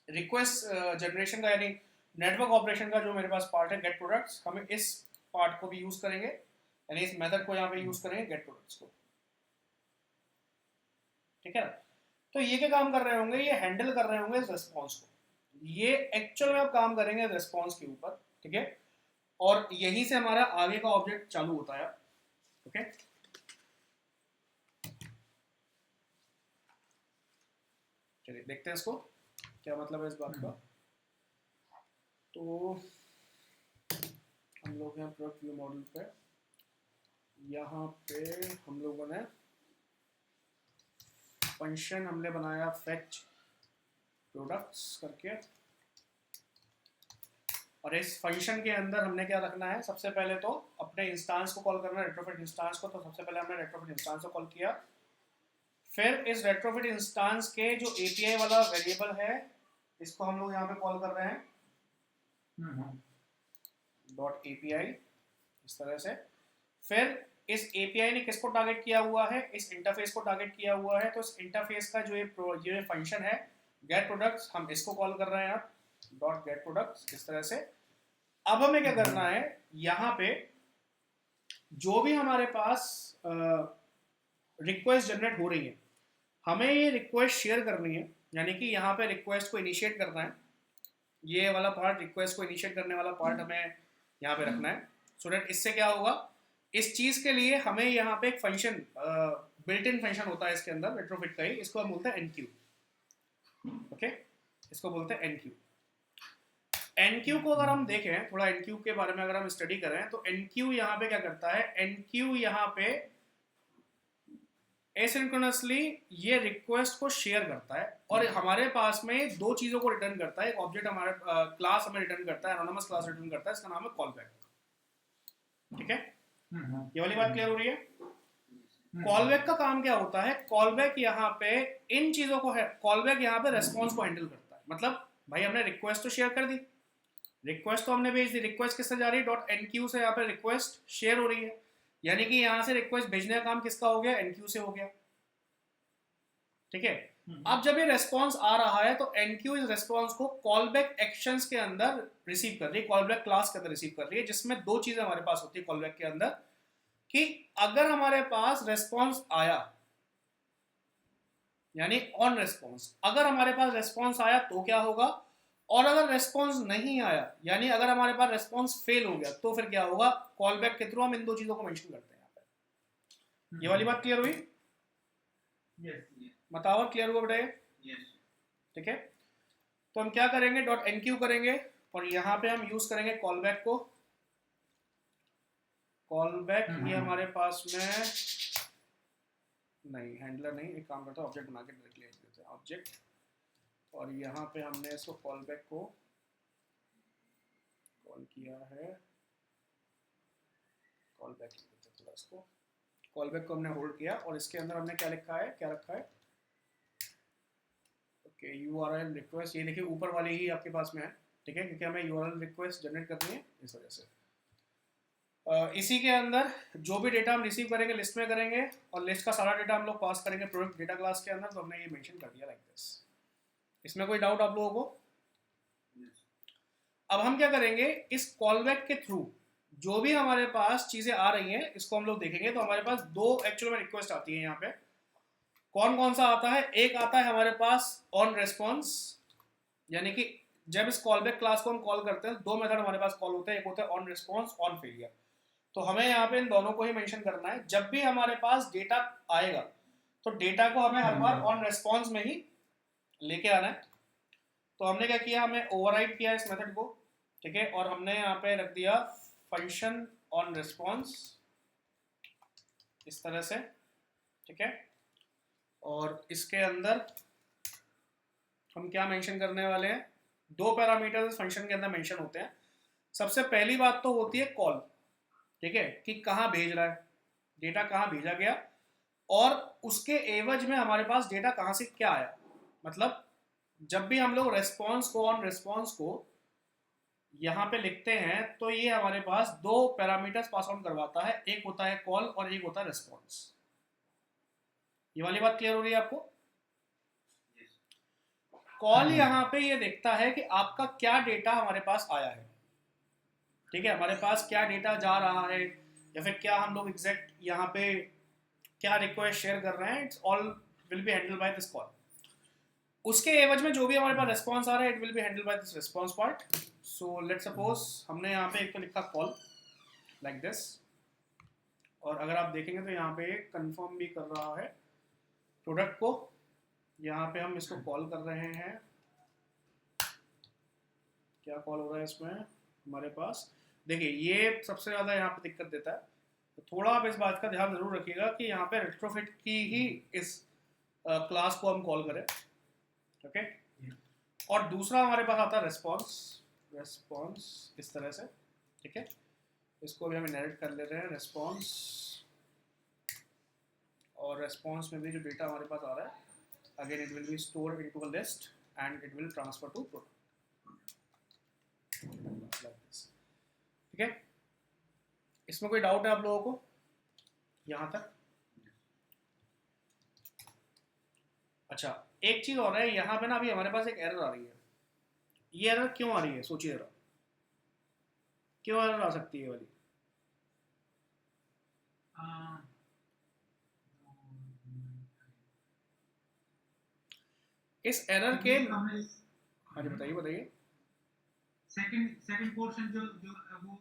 रिक्वेस्ट जनरेशन का, यानी नेटवर्क ऑपरेशन का जो मेरे पास पार्ट है गेट प्रोडक्ट्स, हमें इस पार्ट को भी यूज करेंगे, यानी इस मेथड को यहाँ पे यूज करेंगे गेट प्रोडक्ट्स को, ठीक है ना। तो ये क्या काम कर रहे होंगे? ये हैंडल कर रहे होंगे इस रेस्पॉन्स को। ये एक्चुअल में अब काम करेंगे रेस्पॉन्स के ऊपर, ठीक है। और यहीं से हमारा आगे का ऑब्जेक्ट चालू होता है, ओके। चलिए देखते हैं इसको क्या मतलब है इस बात का। तो हम लोग हैं प्रोडक्ट व्यू मॉडल पे, यहाँ पे हम लोगों ने फंक्शन हमने बनाया फेच प्रोडक्ट्स करके, और इस फंक्शन के अंदर हमने क्या रखना है? सबसे पहले तो अपने इंस्टेंस को कॉल करना है, रेट्रोफिट इंस्टेंस को। तो सबसे पहले हमने रेट्रोफिट इंस्टेंस को कॉल किया, फिर इस रेट्रोफिट इंस्टेंस के जो एपीआई वाला वेरिएबल है इसको हम लोग यहाँ पे कॉल कर रहे हैं डॉट एपीआई, इस तरह से। फिर इस एपीआई ने किसको टारगेट किया हुआ है? इस इंटरफेस को टारगेट किया हुआ है। तो इस इंटरफेस का जो ये फंक्शन है गेट प्रोडक्ट्स, हम इसको कॉल कर रहे हैं आप डॉट गेट प्रोडक्ट्स, इस तरह से। अब हमें क्या करना है, यहाँ पे जो भी हमारे पास रिक्वेस्ट जनरेट हो रही है, हमें ये रिक्वेस्ट शेयर करनी है, यानी कि यहाँ पे रिक्वेस्ट को इनिशिएट करना है। ये वाला पार्ट, रिक्वेस्ट को इनिशिएट करने वाला पार्ट हमें यहाँ पे रखना है, सो दैट इससे क्या होगा, इस चीज के लिए हमें यहाँ पे एक फंक्शन, बिल्ट इन फंक्शन होता है इसके अंदर रेट्रोफिट का ही, इसको हम बोलते हैं एनक्यू, ओके। इसको बोलते हैं एनक्यू। एनक्यू को अगर हम देखें, थोड़ा एनक्यू के बारे में अगर हम स्टडी करें, तो एनक्यू यहाँ पे क्या करता है? एनक्यू यहाँ पे एसिंक्रोनसली ये रिक्वेस्ट को शेयर करता है, और हमारे पास में दो चीजों को रिटर्न करता है। एक ऑब्जेक्ट हमारे क्लास हमें रिटर्न करता है, एनोनिमस क्लास रिटर्न करता है, इसका नाम है कॉलबैक, ठीक है। ये वाली बात क्लियर हो रही है? कॉलबैक का काम क्या होता है? कॉलबैक यहाँ पे इन चीजों को है, कॉलबैक यहाँ पे रेस्पॉन्स को हैंडल करता है। मतलब भाई हमने रिक्वेस्ट तो शेयर कर दी, रिक्वेस्ट तो हमने भेज दी, रिक्वेस्ट किससे जा रही है? डॉट एनक्यू से यहाँ पे रिक्वेस्ट शेयर हो रही है, यानी कि यहाँ से रिक्वेस्ट भेजने का काम किसका हो गया? एनक्यू से हो गया, ठीक है। अब जब ये रेस्पॉन्स आ रहा है तो एनक्यू इस रेस्पॉन्स को कॉलबैक एक्शंस के अंदर रिसीव कर रही है, कॉलबैक क्लास के अंदर रिसीव कर रही है, जिसमें दो चीजें हमारे पास होती है कॉलबैक के अंदर, कि अगर हमारे पास रेस्पॉन्स आया, यानी ऑन रेस्पॉन्स, अगर हमारे पास रेस्पॉन्स आया तो क्या होगा, और अगर रेस्पॉन्स नहीं आया, यानी अगर हमारे पास रेस्पॉन्स फेल हो गया, तो फिर क्या होगा? कॉलबैक के थ्रू हम इन दो चीजों को मेंशन करते हैं यहाँ पे। ये वाली बात क्लियर हुई? बताओ क्लियर हुआ बेटा? ठीक है। तो हम क्या करेंगे? डॉट एनक्यू करेंगे, और यहाँ पे हम यूज करेंगे कॉलबैक को। कॉलबैक ये हमारे पास में नहीं, हैंडलर नहीं, एक काम करता है ऑब्जेक्ट बना के डायरेक्टली देते हैं ऑब्जेक्ट, और यहाँ पे हमने इसको कॉलबैक को कॉल किया है, कॉलबैक थोड़ा इसको, कॉलबैक को हमने होल्ड किया, और इसके अंदर हमने क्या लिखा है, क्या रखा है? ओके, यूआरएल रिक्वेस्ट, ये देखिए ऊपर वाली ही आपके पास में है, ठीक है, क्योंकि हमें यूआरएल रिक्वेस्ट जनरेट करनी है इस वजह से। इसी के अंदर जो भी डेटा हम रिसीव करेंगे लिस्ट में करेंगे, और लिस्ट का सारा डेटा हम लोग पास करेंगे प्रोडक्ट डेटा क्लास के अंदर। तो हमने ये मेंशन कर दिया लाइक दिस। इसमें कोई डाउट आप लोगों को? अब हम क्या करेंगे, इस कॉलबैक के थ्रू जो भी हमारे पास चीजें आ रही हैं इसको हम लोग देखेंगे। तो हमारे पास दो एक्चुअल में रिक्वेस्ट आती है यहाँ पे। कौन कौन सा आता है? एक आता है हमारे पास ऑन रेस्पॉन्स, यानी कि जब इस कॉलबैक क्लास को हम कॉल करते हैं दो मेथड हमारे पास कॉल होते हैं, एक होता है ऑन रिस्पॉन्स, ऑन फेलियर। तो हमें यहाँ पे इन दोनों को ही मेंशन करना है। जब भी हमारे पास डेटा आएगा तो डेटा को हमें हर बार ऑन रेस्पॉन्स में ही लेके आना है। तो हमने क्या किया, हमें ओवरराइड किया इस मेथड को, ठीक है, और हमने यहाँ पे रख दिया फंक्शन ऑन रिस्पॉन्स इस तरह से, ठीक है। और इसके अंदर हम क्या मेंशन करने वाले हैं, दो पैरामीटर फंक्शन के अंदर मेंशन होते हैं। सबसे पहली बात तो होती है कॉल, ठीक है, कि कहाँ भेज रहा है डेटा, कहाँ भेजा गया, और उसके एवज में हमारे पास डेटा कहाँ से क्या आया। मतलब जब भी हम लोग रेस्पॉन्स को, ऑन रेस्पॉन्स को यहाँ पे लिखते हैं तो ये हमारे पास दो पैरामीटर्स पास ऑन करवाता है, एक होता है कॉल और एक होता है रेस्पॉन्स। ये वाली बात क्लियर हो रही है आपको? कॉल यहाँ पे ये देखता है कि आपका क्या डेटा हमारे पास आया है, ठीक है, हमारे पास क्या डेटा जा रहा है, या फिर क्या हम लोग एग्जैक्ट यहाँ पे क्या रिक्वेस्ट शेयर कर रहे हैं। It's all will be handled by this call. उसके एवज में जो भी हमारे पास रेस्पॉन्स आ रहा है it will be handled by this response part. So let suppose हमने यहाँ पे एक तो लिखा कॉल लाइक दिस, और अगर आप देखेंगे तो यहाँ पे कंफर्म भी कर रहा है प्रोडक्ट को। यहाँ पे हम इसको कॉल कर रहे हैं, क्या कॉल हो रहा है इसमें हमारे पास, देखिए ये सबसे ज़्यादा यहाँ पे दिक्कत देता है। तो थोड़ा आप इस बात का ध्यान जरूर रखिएगा कि यहाँ पे रेट्रोफिट की ही इस क्लास को हम कॉल करें, ओके। और दूसरा हमारे पास आता है रेस्पॉन्स, रेस्पॉन्स इस तरह से, ठीक है। इसको भी हम इनहेरिट कर ले रहे हैं रेस्पॉन्स, और रेस्पॉन्स में भी जो डेटा हमारे पास आ रहा है again it will be stored into a list and it will transfer to product, ठीक है। इसमें कोई डाउट है आप लोगों को यहाँ तक? अच्छा, एक चीज और है यहाँ पे ना, अभी हमारे पास एक एरर आ रही है। ये एरर क्यों आ रही है, सोचिए जरा, क्यों एरर आ सकती है वाली? इस एरर के, हाँ जी बताइए बताइए। सेकंड पोर्शन जो जो वो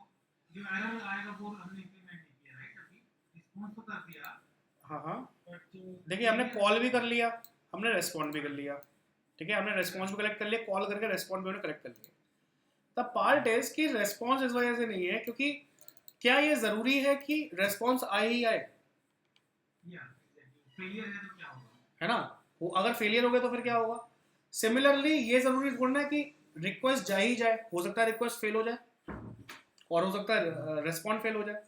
जो एरर आएगा वो हमने इंप्लीमेंट नहीं किया, राइट? अभी रिस्पॉन्स तो कर दिया। हाँ बट देखिए हमने कॉल भी कर लिया, हमने रेस्पॉन्ड भी कर लिया, ठीक है, हमने रेस्पॉन्स भी कलेक्ट कर लिया, कॉल करके रेस्पॉन्ड भी हमने कलेक्ट कर लिया। द पार्ट इज कि रेस्पॉन्स इस वजह से नहीं है क्योंकि क्या ये जरूरी है कि रेस्पॉन्स आए ही आए, फेलियर है तो क्या होगा, है ना? वो अगर फेलियर हो गया तो फिर क्या होगा? सिमिलरली ये जरूरी थोड़ा ना कि रिक्वेस्ट जा ही जाए, हो सकता है रिक्वेस्ट फेल हो जाए और हो सकता है रेस्पॉन्ड फेल हो जाए।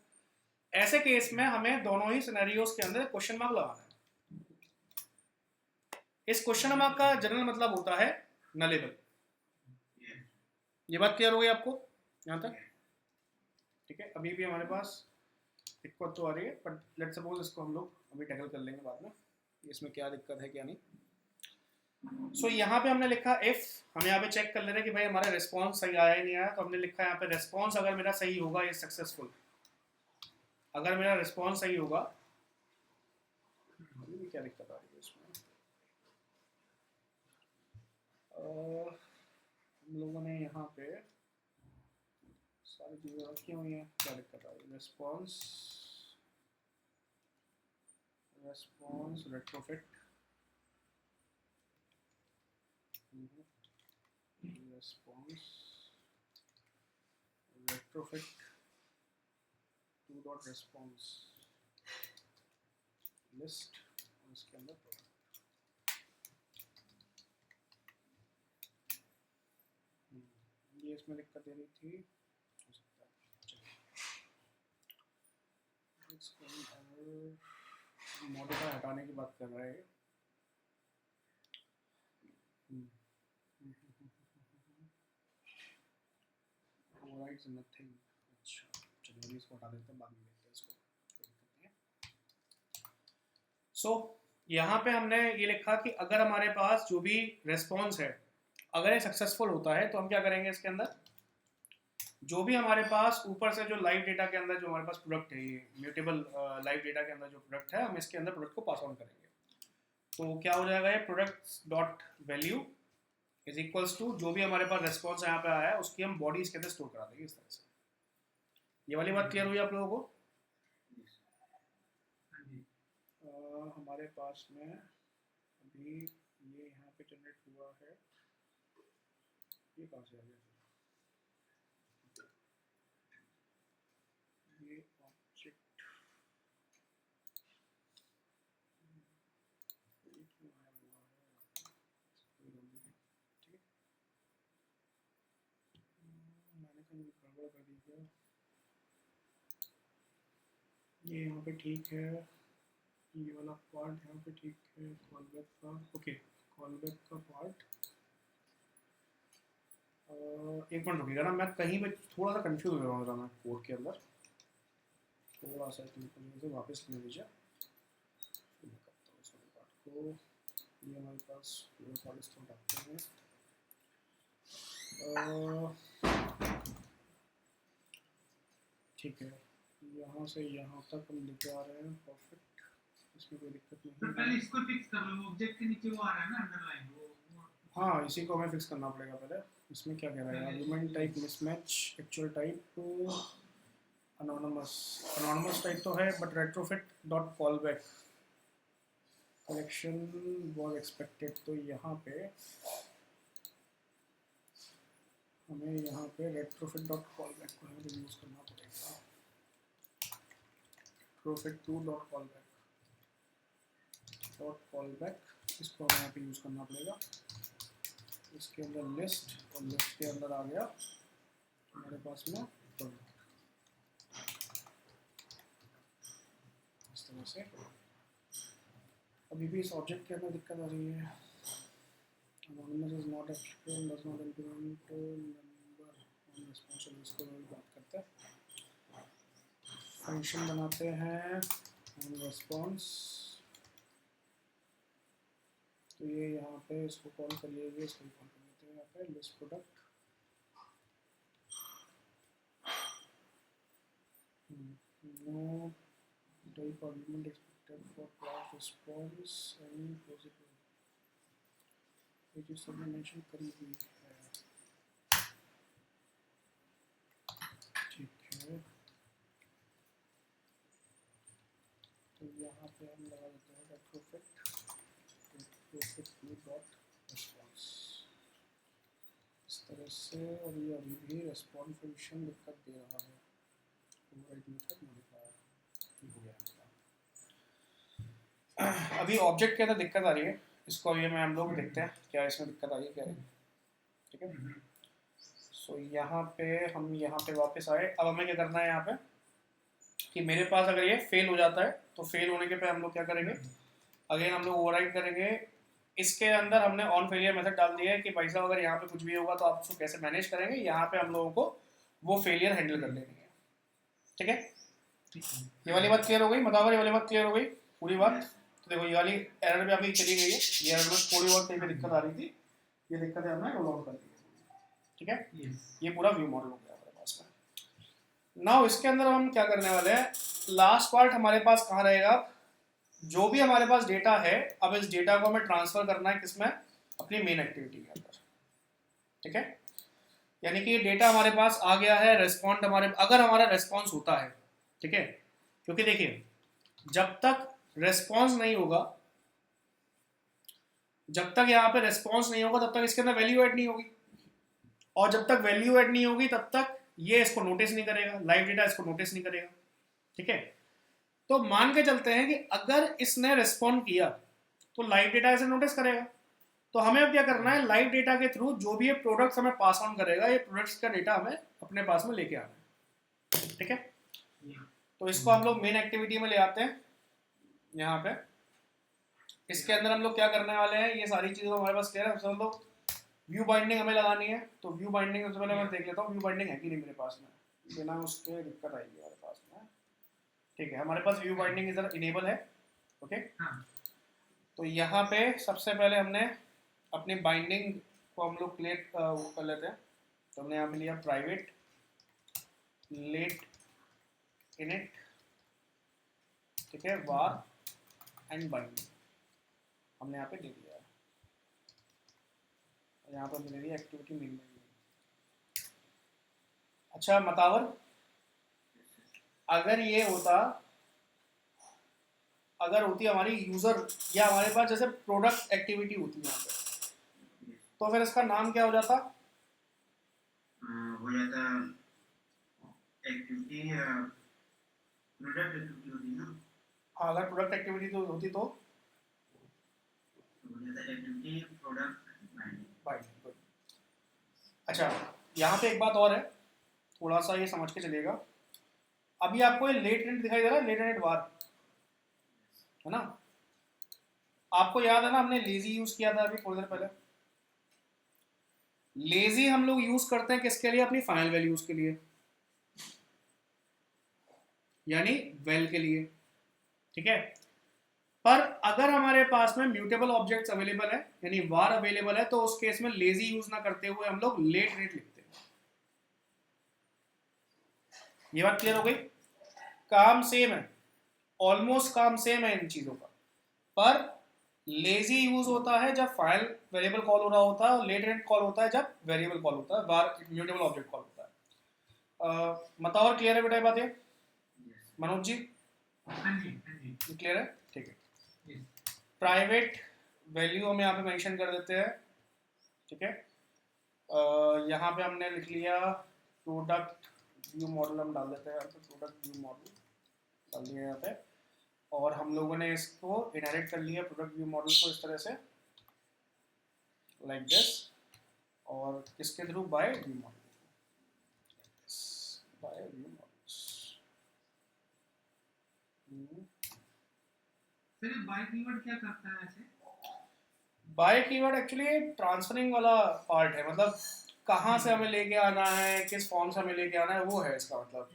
ऐसे केस में हमें दोनों ही सिनेरियोस के अंदर क्वेश्चन मार्क लगाना है। इस क्वेश्चन मार्क का जनरल मतलब होता है नलेबल। ये बात क्लियर हो गई आपको यहाँ तक? ठीक है, अभी भी हमारे पास दिक्कत तो आ रही है बट लेट सपोज इसको हम लोग अभी टैकल कर लेंगे बाद में, इसमें क्या दिक्कत है क्या नहीं। सो यहाँ पे हमने लिखा इफ, हम यहाँ पे चेक कर ले रहे हैं कि भाई हमारा रिस्पॉन्स सही आया नहीं आया। तो हमने लिखा है यहाँ पे रिस्पॉन्स अगर मेरा सही होगा ये सक्सेसफुल, अगर मेरा रिस्पॉन्स सही होगा, अभी भी क्या दिक्कत आ रही है इसमें, हम लोगों ने यहाँ पे सारी चीज़ें रखी हुई हैं, क्या दिक्कत आ रही है? Response, response retrofit, response retrofit to dot response list, इसके अंदर ये इसमें दिक्कत दे रही थी, हो सकता है मॉडिफाई हटाने की बात कर रहे हैं। Overrides nothing, अच्छा चलिए अभी इसको हटा देते हैं, बाद में देखते हैं इसको, कोई दिक्कत नहीं है। सो यहाँ पे हमने ये लिखा कि अगर हमारे पास जो भी रेस्पॉन्स है अगर ये सक्सेसफुल होता है तो हम क्या करेंगे, इसके अंदर जो भी हमारे पास ऊपर से जो लाइव डेटा के अंदर जो हमारे पास प्रोडक्ट है, ये म्यूटेबल लाइव डेटा के अंदर जो प्रोडक्ट है, हम इसके अंदर प्रोडक्ट को पास ऑन करेंगे। तो क्या हो जाएगा, ये product dot value is equals to जो भी हमारे पास रेस्पॉन्स यहाँ पे आया है उसकी हम बॉडी इसके अंदर स्टोर करा देंगे इस तरह से। ये वाली बात क्लियर हुई आप लोगों को? हाँ जी। हमारे पास में अभी ये यहाँ पे जनरेट हुआ है, ये कहाँ से आ गया, ये ऑब्जेक्ट ये क्यों आया हुआ है, ठीक है। मैंने कहीं गड़बड़ कर दी क्या, ये यहाँ पे ठीक है, ये वाला पार्ट यहाँ पे ठीक है, कॉलबैक का ओके, कॉलबैक का पार्ट एक मिनट रुकिएगा ना, मैं कहीं पे थोड़ा सा कंफ्यूज हो रहा हूँ मैं कोड के अंदर, थोड़ा सा से वापस ले लीजिए, मैं करता हूँ इस वाले पार्ट को, ये हमारे पास पूरा पार्ट इसको रखते हैं, ठीक है, यहाँ से यहाँ तक हम लेके आ रहे हैं, परफेक्ट, इसमें कोई दिक्कत तो नहीं है। पहले इसको फिक्स कर लो, ऑब्जेक्ट के नीचे वो आ रहा है ना अंडरलाइन, वो हाँ इसी को हमें फिक्स करना पड़ेगा पहले। इसमें क्या कह रहा है, argument type mismatch, actual type anonymous type तो है, but retrofit dot callback collection was expected, तो यहाँ पे हमें यहाँ पे रेट्रोफिट डॉट कॉलबैक को हमें यूज़ करना पड़ेगा, रेट्रोफिट टू डॉट कॉलबैक इसको हमें यहाँ पे यूज़ करना पड़ेगा। इसके अंदर लिस्ट, और लिस्ट के अंदर आ गया हमारे पास में इस तरह से। अभी भी इस ऑब्जेक्ट के अंदर दिक्कत आ रही है, anonymous is not applicable, does not implement number on response, इसको बात करते हैं, फंक्शन बनाते हैं on response, तो ये यहाँ पे इसको कॉल कर लीजिए, इसको कॉल कर लेते हैं यहाँ पे list product, no type argument expected for class response any positive, ये जो सबने मेंशन करी हुई है, ठीक है। तो यहाँ पे हम लगा देते हैं रेट्रोफिट डॉट रिस्पॉन्स इस तरह से, और ये अभी भी रेस्पॉन्स फंक्शन दिक्कत दे रहा है, ओवरराइड मेथड मॉडिफायर हो गया। अभी ऑब्जेक्ट के अंदर दिक्कत आ रही है, इसको अभी हम लोग देखते हैं क्या इसमें दिक्कत आ रही है क्या नहीं, ठीक है। सो यहाँ पे हम यहाँ पे वापस आए, अब हमें क्या करना है यहाँ पे कि मेरे पास अगर ये फेल हो जाता है तो फेल होने के पे हम लोग क्या करेंगे, अगेन हम लोग ओवरराइड करेंगे, इसके अंदर हमने ऑन फेलियर मेथड डाल दिया है कि भाई साहब अगर यहाँ पे कुछ भी होगा तो आप उसको कैसे मैनेज करेंगे, यहाँ पे हम लोगों को वो फेलियर हैंडल कर लेनी है, ठीक है। ये वाली बात क्लियर हो गई, बताओ ये वाली बात क्लियर हो गई पूरी बात। तो देखो ये वाली एरर भी अभी चली गई है, ये एरर में थोड़ी बहुत कहीं पे दिक्कत आ रही थी, ये दिक्कत हमने रोल आउट कर दी है, ठीक है। ये पूरा व्यू मॉडल हो गया हमारे पास में। नाउ इसके अंदर हम क्या करने वाले हैं, लास्ट पार्ट हमारे पास कहाँ रहेगा, जो भी हमारे पास डेटा है, अब इस डेटा को हमें ट्रांसफर करना है किसमें, अपनी मेन एक्टिविटी के अंदर, ठीक है। यानी कि ये डेटा हमारे पास आ गया है, रेस्पॉन्ड हमारे, अगर हमारा रेस्पॉन्स होता है, ठीक है, क्योंकि देखिए जब तक रेस्पॉन्स नहीं होगा, जब तक यहाँ पे रेस्पॉन्स नहीं होगा तब तक इसके अंदर वैल्यू ऐड नहीं होगी, और जब तक वैल्यू ऐड नहीं होगी तब तक ये इसको नोटिस नहीं करेगा, लाइव डेटा इसको नोटिस नहीं करेगा, ठीक है। तो मान के चलते हैं कि अगर इसने रेस्पॉन्ड किया तो लाइव डेटा इसे नोटिस करेगा, तो हमें अब क्या करना है, लाइव डेटा के थ्रू जो भी ये प्रोडक्ट्स हमें पास ऑन करेगा, ये प्रोडक्ट्स का डेटा हमें अपने पास में लेके आना है, ठीक है। तो इसको हम लोग मेन एक्टिविटी में ले आते हैं यहाँ पे, इसके अंदर हम लोग क्या करने वाले हैं, ये सारी चीज़ें हमारे पास क्लियर है। सबसे हम लोग व्यू बाइंडिंग हमें लगानी है, तो व्यू बाइंडिंग सबसे पहले मैं देख लेता हूँ व्यू बाइंडिंग है कि नहीं मेरे पास में, बिना उसके दिक्कत आएगी हमारे पास में। ठीक है, हमारे पास व्यू बाइंडिंग इधर इनेबल है। ओके, हाँ तो यहाँ पे सबसे पहले हमने अपनी बाइंडिंग को हम लोग क्लियर कर लेते हैं। तो हमने यहाँ पे लिया प्राइवेट लेट इनिट, ठीक है, वार एंड बाइंडिंग हमने यहाँ पे दे दिया है। यहाँ पर हमने दे दिया एक्टिविटी मेन बाइंडिंग। अच्छा मतावर, अगर ये होता, अगर होती हमारी यूजर या हमारे पास जैसे प्रोडक्ट एक्टिविटी होती है यहाँ पे, तो फिर इसका नाम क्या हो जाता? हो जाता एक्टिविटी प्रोडक्ट एक्टिविटी होती ना। हाँ, अगर प्रोडक्ट एक्टिविटी तो होती तो हो जाता एक्टिविटी प्रोडक्ट बाइंडिंग। अच्छा, यहाँ पे एक बात और है, थोड़ा सा ये समझ के चलिएगा। अभी आपको ये लेट इनिट दिखाई दे रहा है, लेट इनिट वार, है ना? आपको याद है ना, हमने लेजी यूज किया था अभी थोड़ी देर पहले। लेजी हम लोग यूज करते हैं किसके लिए? अपनी फाइनल वैल्यूज के लिए, यानी वेल के लिए, ठीक है। पर अगर हमारे पास में म्यूटेबल ऑब्जेक्ट्स अवेलेबल है, यानी वार अवेलेबल है, तो उस केस में लेजी यूज ना करते हुए हम लोग लेट इनिट लिखते हैं। ये बात क्लियर हो गई? काम सेम है, ऑलमोस्ट काम सेम है इन चीजों का, पर लेजी यूज होता है जब फाइल वेरिएबल कॉल हो रहा होता है, और लेट इनिट कॉल होता है जब वेरिएबल कॉल होता है, वार म्यूटेबल ऑब्जेक्ट कॉल होता है। मतलब और क्लियर है बेटा ये बात? ये मनोज जी हाँ जी हाँ जी क्लियर है? ठीक है। yes. प्राइवेट वैल्यू हम यहाँ पे मेंशन कर देते हैं, ठीक है। यहाँ पे हमने लिख लिया प्रोडक्ट व्यू मॉडल, हम डाल देते हैं यहाँ पे प्रोडक्ट व्यू मॉडल डाल दिया यहाँ पे, और हम लोगों ने इसको इनहेरिट कर लिया प्रोडक्ट व्यू मॉडल को इस तरह से, लाइक दिस, और किसके थ्रू? By view model, by view models. Sir by keyword क्या करता है ऐसे? बाय कीवर्ड एक्चुअली ट्रांसफरिंग वाला पार्ट है, मतलब कहाँ से हमें लेके आना है, किस फॉर्म से हमें लेके आना है, वो है इसका मतलब,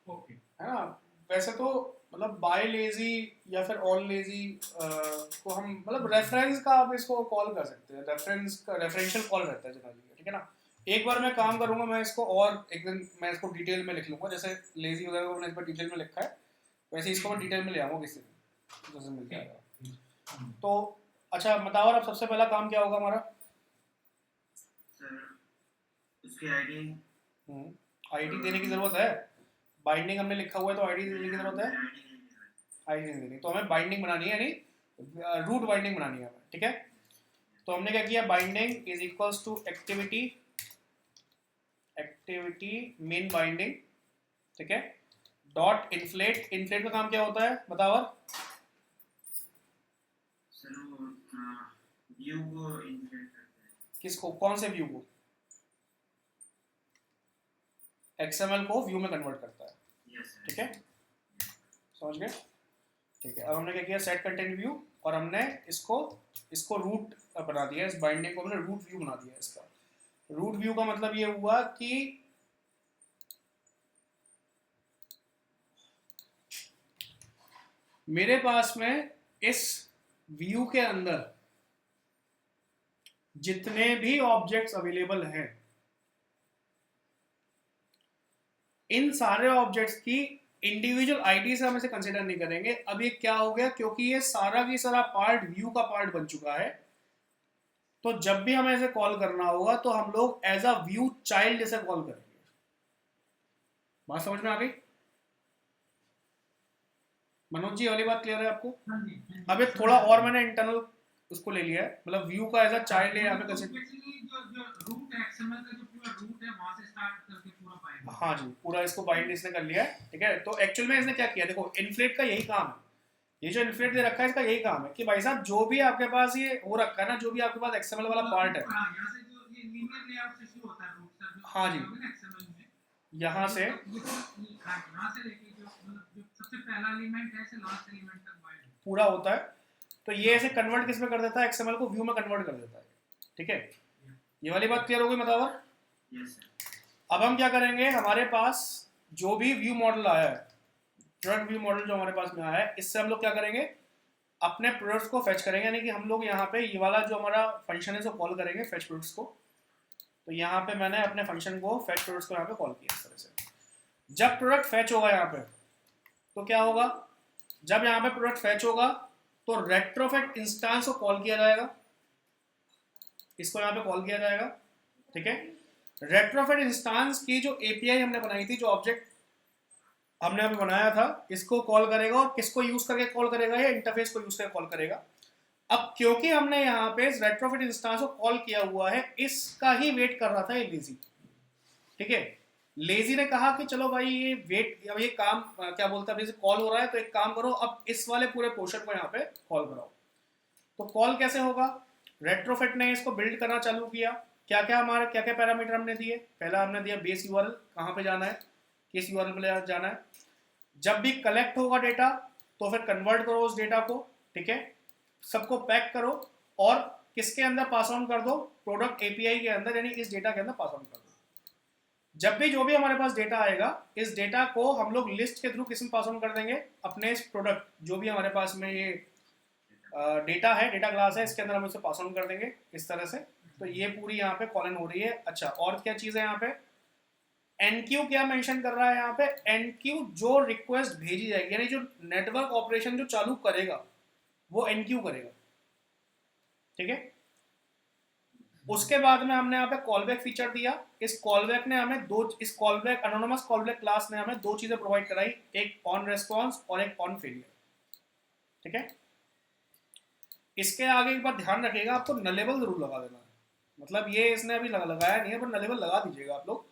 ओके है ना। वैसे तो मतलब बाय लेजी या फिर ऑन लेजी को हम मतलब रेफरेंस का आप इसको कॉल कर सकते हैं, रेफरेंस का रेफरेंशियल कॉल रहता है जनरली, ठीक है ना। एक बार मैं काम करूंगा, मैं इसको और एक दिन मैं इसको डिटेल में लिख लूंगा, जैसे लेजी वगैरह को मैंने इस पर डिटेल में लिखा है, वैसे इसको मैं डिटेल में ले आऊंगा किसी दिन, जैसे मिल जाएगा। तो अच्छा बताओ, अब सबसे पहला काम क्या होगा हमारा? सर उसकी आईडी आईडी देने की जरूरत है, बाइंडिंग हमने लिखा हुआ है तो आईडी देने की जरूरत है? आईडी नहीं देनी, तो हमें बाइंडिंग बनानी है, यानी रूट बाइंडिंग बनानी है हमें, ठीक है। तो हमने क्या किया, binding is equals to activity, activity main binding, ठीक है, डॉट इन्फ्लेट। इन्फ्लेट का काम क्या होता है बताओ? सर वो व्यू को इन्फ्लेट करता है। किसको? कौन से व्यू को? XML को व्यू में कन्वर्ट करता है, यस सर। ठीक है, समझ गए? ठीक है, अब हमने क्या किया, सेट कंटेंट व्यू, और हमने इसको रूट बना दिया, इस बाइंडिंग को हमने रूट व्यू बना दिया। इसका रूट व्यू का मतलब ये हुआ कि मेरे पास में इस व्यू के अंदर जितने भी ऑब्जेक्ट्स अवेलेबल हैं, इन सारे ऑब्जेक्ट्स की इंडिविजुअल आईडी से हम इसे कंसीडर नहीं करेंगे। अब ये क्या हो गया, क्योंकि ये सारा की सारा पार्ट व्यू का पार्ट बन चुका है, तो जब भी हमें इसे कॉल करना होगा तो हम लोग एज अ व्यू चाइल्ड इसे कॉल करेंगे। बात समझ में आ गई मनोज जी? वाली बात क्लियर है आपको? हाँ जी हाँ जी। अब ये थोड़ा और मैंने इंटरनल उसको ले लिया है, मतलब व्यू का एज अ चाइल्ड यहाँ पे कंसीडर। बेसिकली जो रूट एक्सएमएल का जो पूरा रूट है वहां से स्टार्ट करके पूरा पाएगा। हाँ जी, पूरा इसको बाइंड इसने कर लिया है, ठीक है। तो एक्चुअल में इसने क्या किया, देखो इन्फ्लेट का यही काम है, ये जो इन्फ्लेट दे रखा है इसका यही काम है कि भाई साहब जो भी आपके पास ये हो रखा है ना, जो भी आपके पास एक्सएमएल वाला पार्ट है, हां यहां से जो ये लीनियर लेआउट से शुरू होता है रूट सर, जो हाँ जी, एक्सएमएल में यहाँ से यहां से लेके जो सबसे पहला एलिमेंट है से लास्ट एलिमेंट तक बाइंड पूरा होता है, तो ये ऐसे कन्वर्ट किस में कर देता है, एक्सएमएल को व्यू में कन्वर्ट कर देता है, ठीक है। ये वाली बात क्लियर हो गई मतलब? Yes sir. अब हम क्या करेंगे, हमारे पास जो भी व्यू मॉडल आया है, प्रोडक्ट व्यू मॉडल जो हमारे पास में आया है, इससे हम लोग क्या करेंगे, अपने प्रोडक्ट्स को फेच करेंगे। यानी कि हम लोग यहाँ पे ये वाला जो हमारा फंक्शन है, इसको कॉल करेंगे फेच प्रोडक्ट्स को। तो यहाँ पे मैंने अपने फंक्शन को फेच प्रोडक्ट्स को यहाँ पे कॉल किया इस तरह से। जब प्रोडक्ट फेच होगा यहाँ पे, तो क्या होगा, जब यहाँ पे प्रोडक्ट फेच होगा तो रेट्रोफिट इंस्टेंस को कॉल किया जाएगा, इसको यहाँ पे कॉल किया जाएगा, ठीक है। रेट्रोफिट इंस्टेंस की जो एपीआई हमने बनाई थी, जो ऑब्जेक्ट हमने अभी बनाया था, इसको कॉल करेगा। और किसको यूज करके कॉल करेगा, या इंटरफेस को यूज करके कॉल करेगा। अब क्योंकि हमने यहाँ पे रेट्रोफिट इंस्टेंस को कॉल किया हुआ है, इसका ही वेट कर रहा था ये लेजी, ठीक है। लेजी ने कहा कि चलो भाई ये वेट, अब ये काम क्या बोलता है, कॉल हो रहा है तो एक काम करो, अब इस वाले पूरे पोर्शन को यहाँ पे कॉल कराओ। तो कॉल कैसे होगा, रेट्रोफिट ने इसको बिल्ड करना चालू किया। क्या क्या हमारे क्या क्या पैरामीटर हमने दिए, पहला हमने दिया बेस यूआरएल, कहाँ पे जाना है, किस यूआरएल पे जाना है। जब भी कलेक्ट होगा डेटा तो फिर कन्वर्ट करो उस डेटा को, ठीक है, सबको पैक करो और किसके अंदर पास ऑन कर दो, प्रोडक्ट एपीआई के अंदर, यानी इस डेटा के अंदर पास ऑन कर दो। जब भी जो भी हमारे पास डेटा आएगा, इस डेटा को हम लोग लिस्ट के थ्रू किसमें पास ऑन कर देंगे, अपने इस प्रोडक्ट जो भी हमारे पास में ये डेटा है, डेटा क्लास है, इसके अंदर हम उसे पास ऑन कर देंगे इस तरह से। तो ये पूरी यहाँ पे कॉलन हो रही है। अच्छा, और क्या चीज़ है यहाँ पे, एनक्यू क्या मेंशन कर रहा है यहाँ पे, एनक्यू जो रिक्वेस्ट भेजी जाएगी, यानी जो नेटवर्क ऑपरेशन जो चालू करेगा वो एनक्यू करेगा, ठीक है। उसके बाद में हमने यहाँ पे कॉलबैक फीचर दिया। इस कॉलबैक ने हमें इस कॉलबैक एनोनिमस कॉलबैक क्लास ने हमें दो चीजें प्रोवाइड कराई, एक ऑन रेस्पॉन्स और एक ऑन फेलियर, ठीक है। इसके आगे एक बार ध्यान रखिएगा, आपको नलेबल जरूर लगा देना है। मतलब ये इसने अभी लगाया नहीं है, पर नलेबल लगा दीजिएगा आप लोग।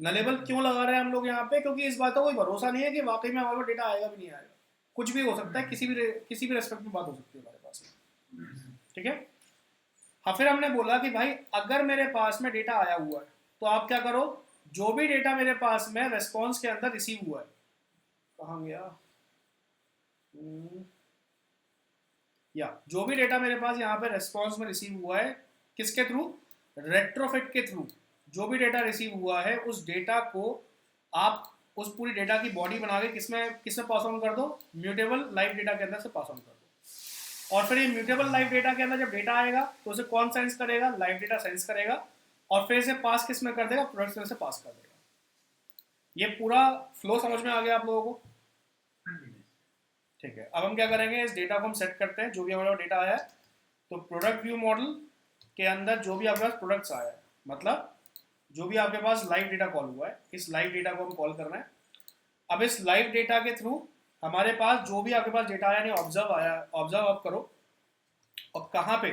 नलेबल क्यों लगा रहे हैं हम लोग यहाँ पे, क्योंकि इस बात का कोई भरोसा नहीं है कि वाकई में हमारे पास डेटा आएगा भी नहीं आएगा, कुछ भी हो सकता है, किसी भी रेस्पेक्ट में बात हो सकती है हमारे पास, ठीक है। हाँ, फिर हमने बोला कि भाई अगर मेरे पास में डेटा आया हुआ है तो आप क्या करो, जो भी डेटा मेरे पास में रेस्पॉन्स के अंदर रिसीव हुआ है, कहाँ गया, या जो भी डेटा मेरे पास यहाँ पे रेस्पॉन्स में रिसीव हुआ है, किसके थ्रू, रेट्रोफिट के थ्रू, जो भी डेटा रिसीव हुआ है उस डेटा को आप उस पूरी डेटा की बॉडी बना के किसमें पास ऑन कर दो, म्यूटेबल लाइव डेटा के अंदर से पास ऑन कर दो। और फिर ये म्यूटेबल लाइव डेटा के अंदर जब डेटा आएगा तो उसे कौन सेंस करेगा, लाइव डेटा सेंस करेगा, और फिर इसे पास किसमें कर देगा, प्रोडक्ट्स में से पास कर देगा। ये पूरा फ्लो समझ में आ गया आप लोगों को, ठीक है। अब हम क्या करेंगे, इस डेटा को हम सेट करते हैं, जो भी हमारा डेटा आया है। तो प्रोडक्ट व्यू मॉडल के अंदर जो भी आपके पास प्रोडक्ट्स आया है, मतलब जो भी आपके पास लाइव डेटा कॉल हुआ है, इस लाइव डेटा को हम कॉल करना है। अब इस लाइव डेटा के थ्रू हमारे पास जो भी आपके पास डेटा आया, यानी ऑब्जर्व आया, ऑब्जर्व आप करो, और कहाँ पे,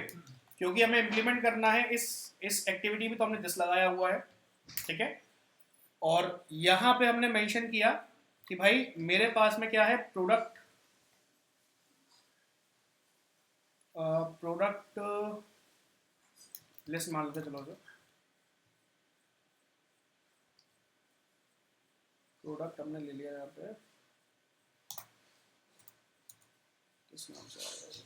क्योंकि हमें इम्प्लीमेंट करना है इस एक्टिविटी में, तो हमने दिस लगाया हुआ है, ठीक है। और यहाँ पे हमने मेंशन किया कि भाई मेरे पास में क्या है, प्रोडक्ट लिस्ट मान लेते चलो, प्रोडक्ट हमने ले लिया, यहाँ पे किस नाम से आएगा,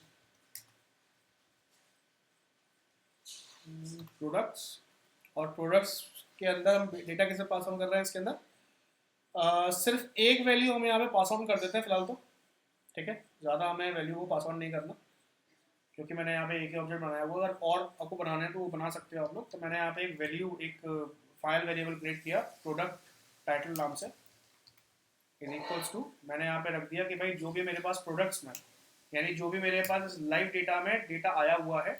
प्रोडक्ट्स। और प्रोडक्ट्स के अंदर हम डेटा कैसे पास ऑन कर रहे हैं, इसके अंदर सिर्फ एक वैल्यू हम यहाँ पे पास ऑन कर देते हैं फिलहाल तो, ठीक है। ज़्यादा हमें वैल्यू को पास ऑन नहीं करना, क्योंकि मैंने यहाँ पे एक ही ऑब्जेक्ट बनाया हुआ है। अगर और आपको बनाना है तो वो बना सकते हो आप लोग। तो मैंने यहाँ पे एक वैल्यू, एक फाइल वेरिएबल क्रिएट किया प्रोडक्ट टाइटल नाम से, इज इक्वल्स टू, मैंने यहाँ पे रख दिया कि भाई जो भी मेरे पास प्रोडक्ट्स में, यानी जो भी मेरे पास लाइव डेटा में डेटा आया हुआ है,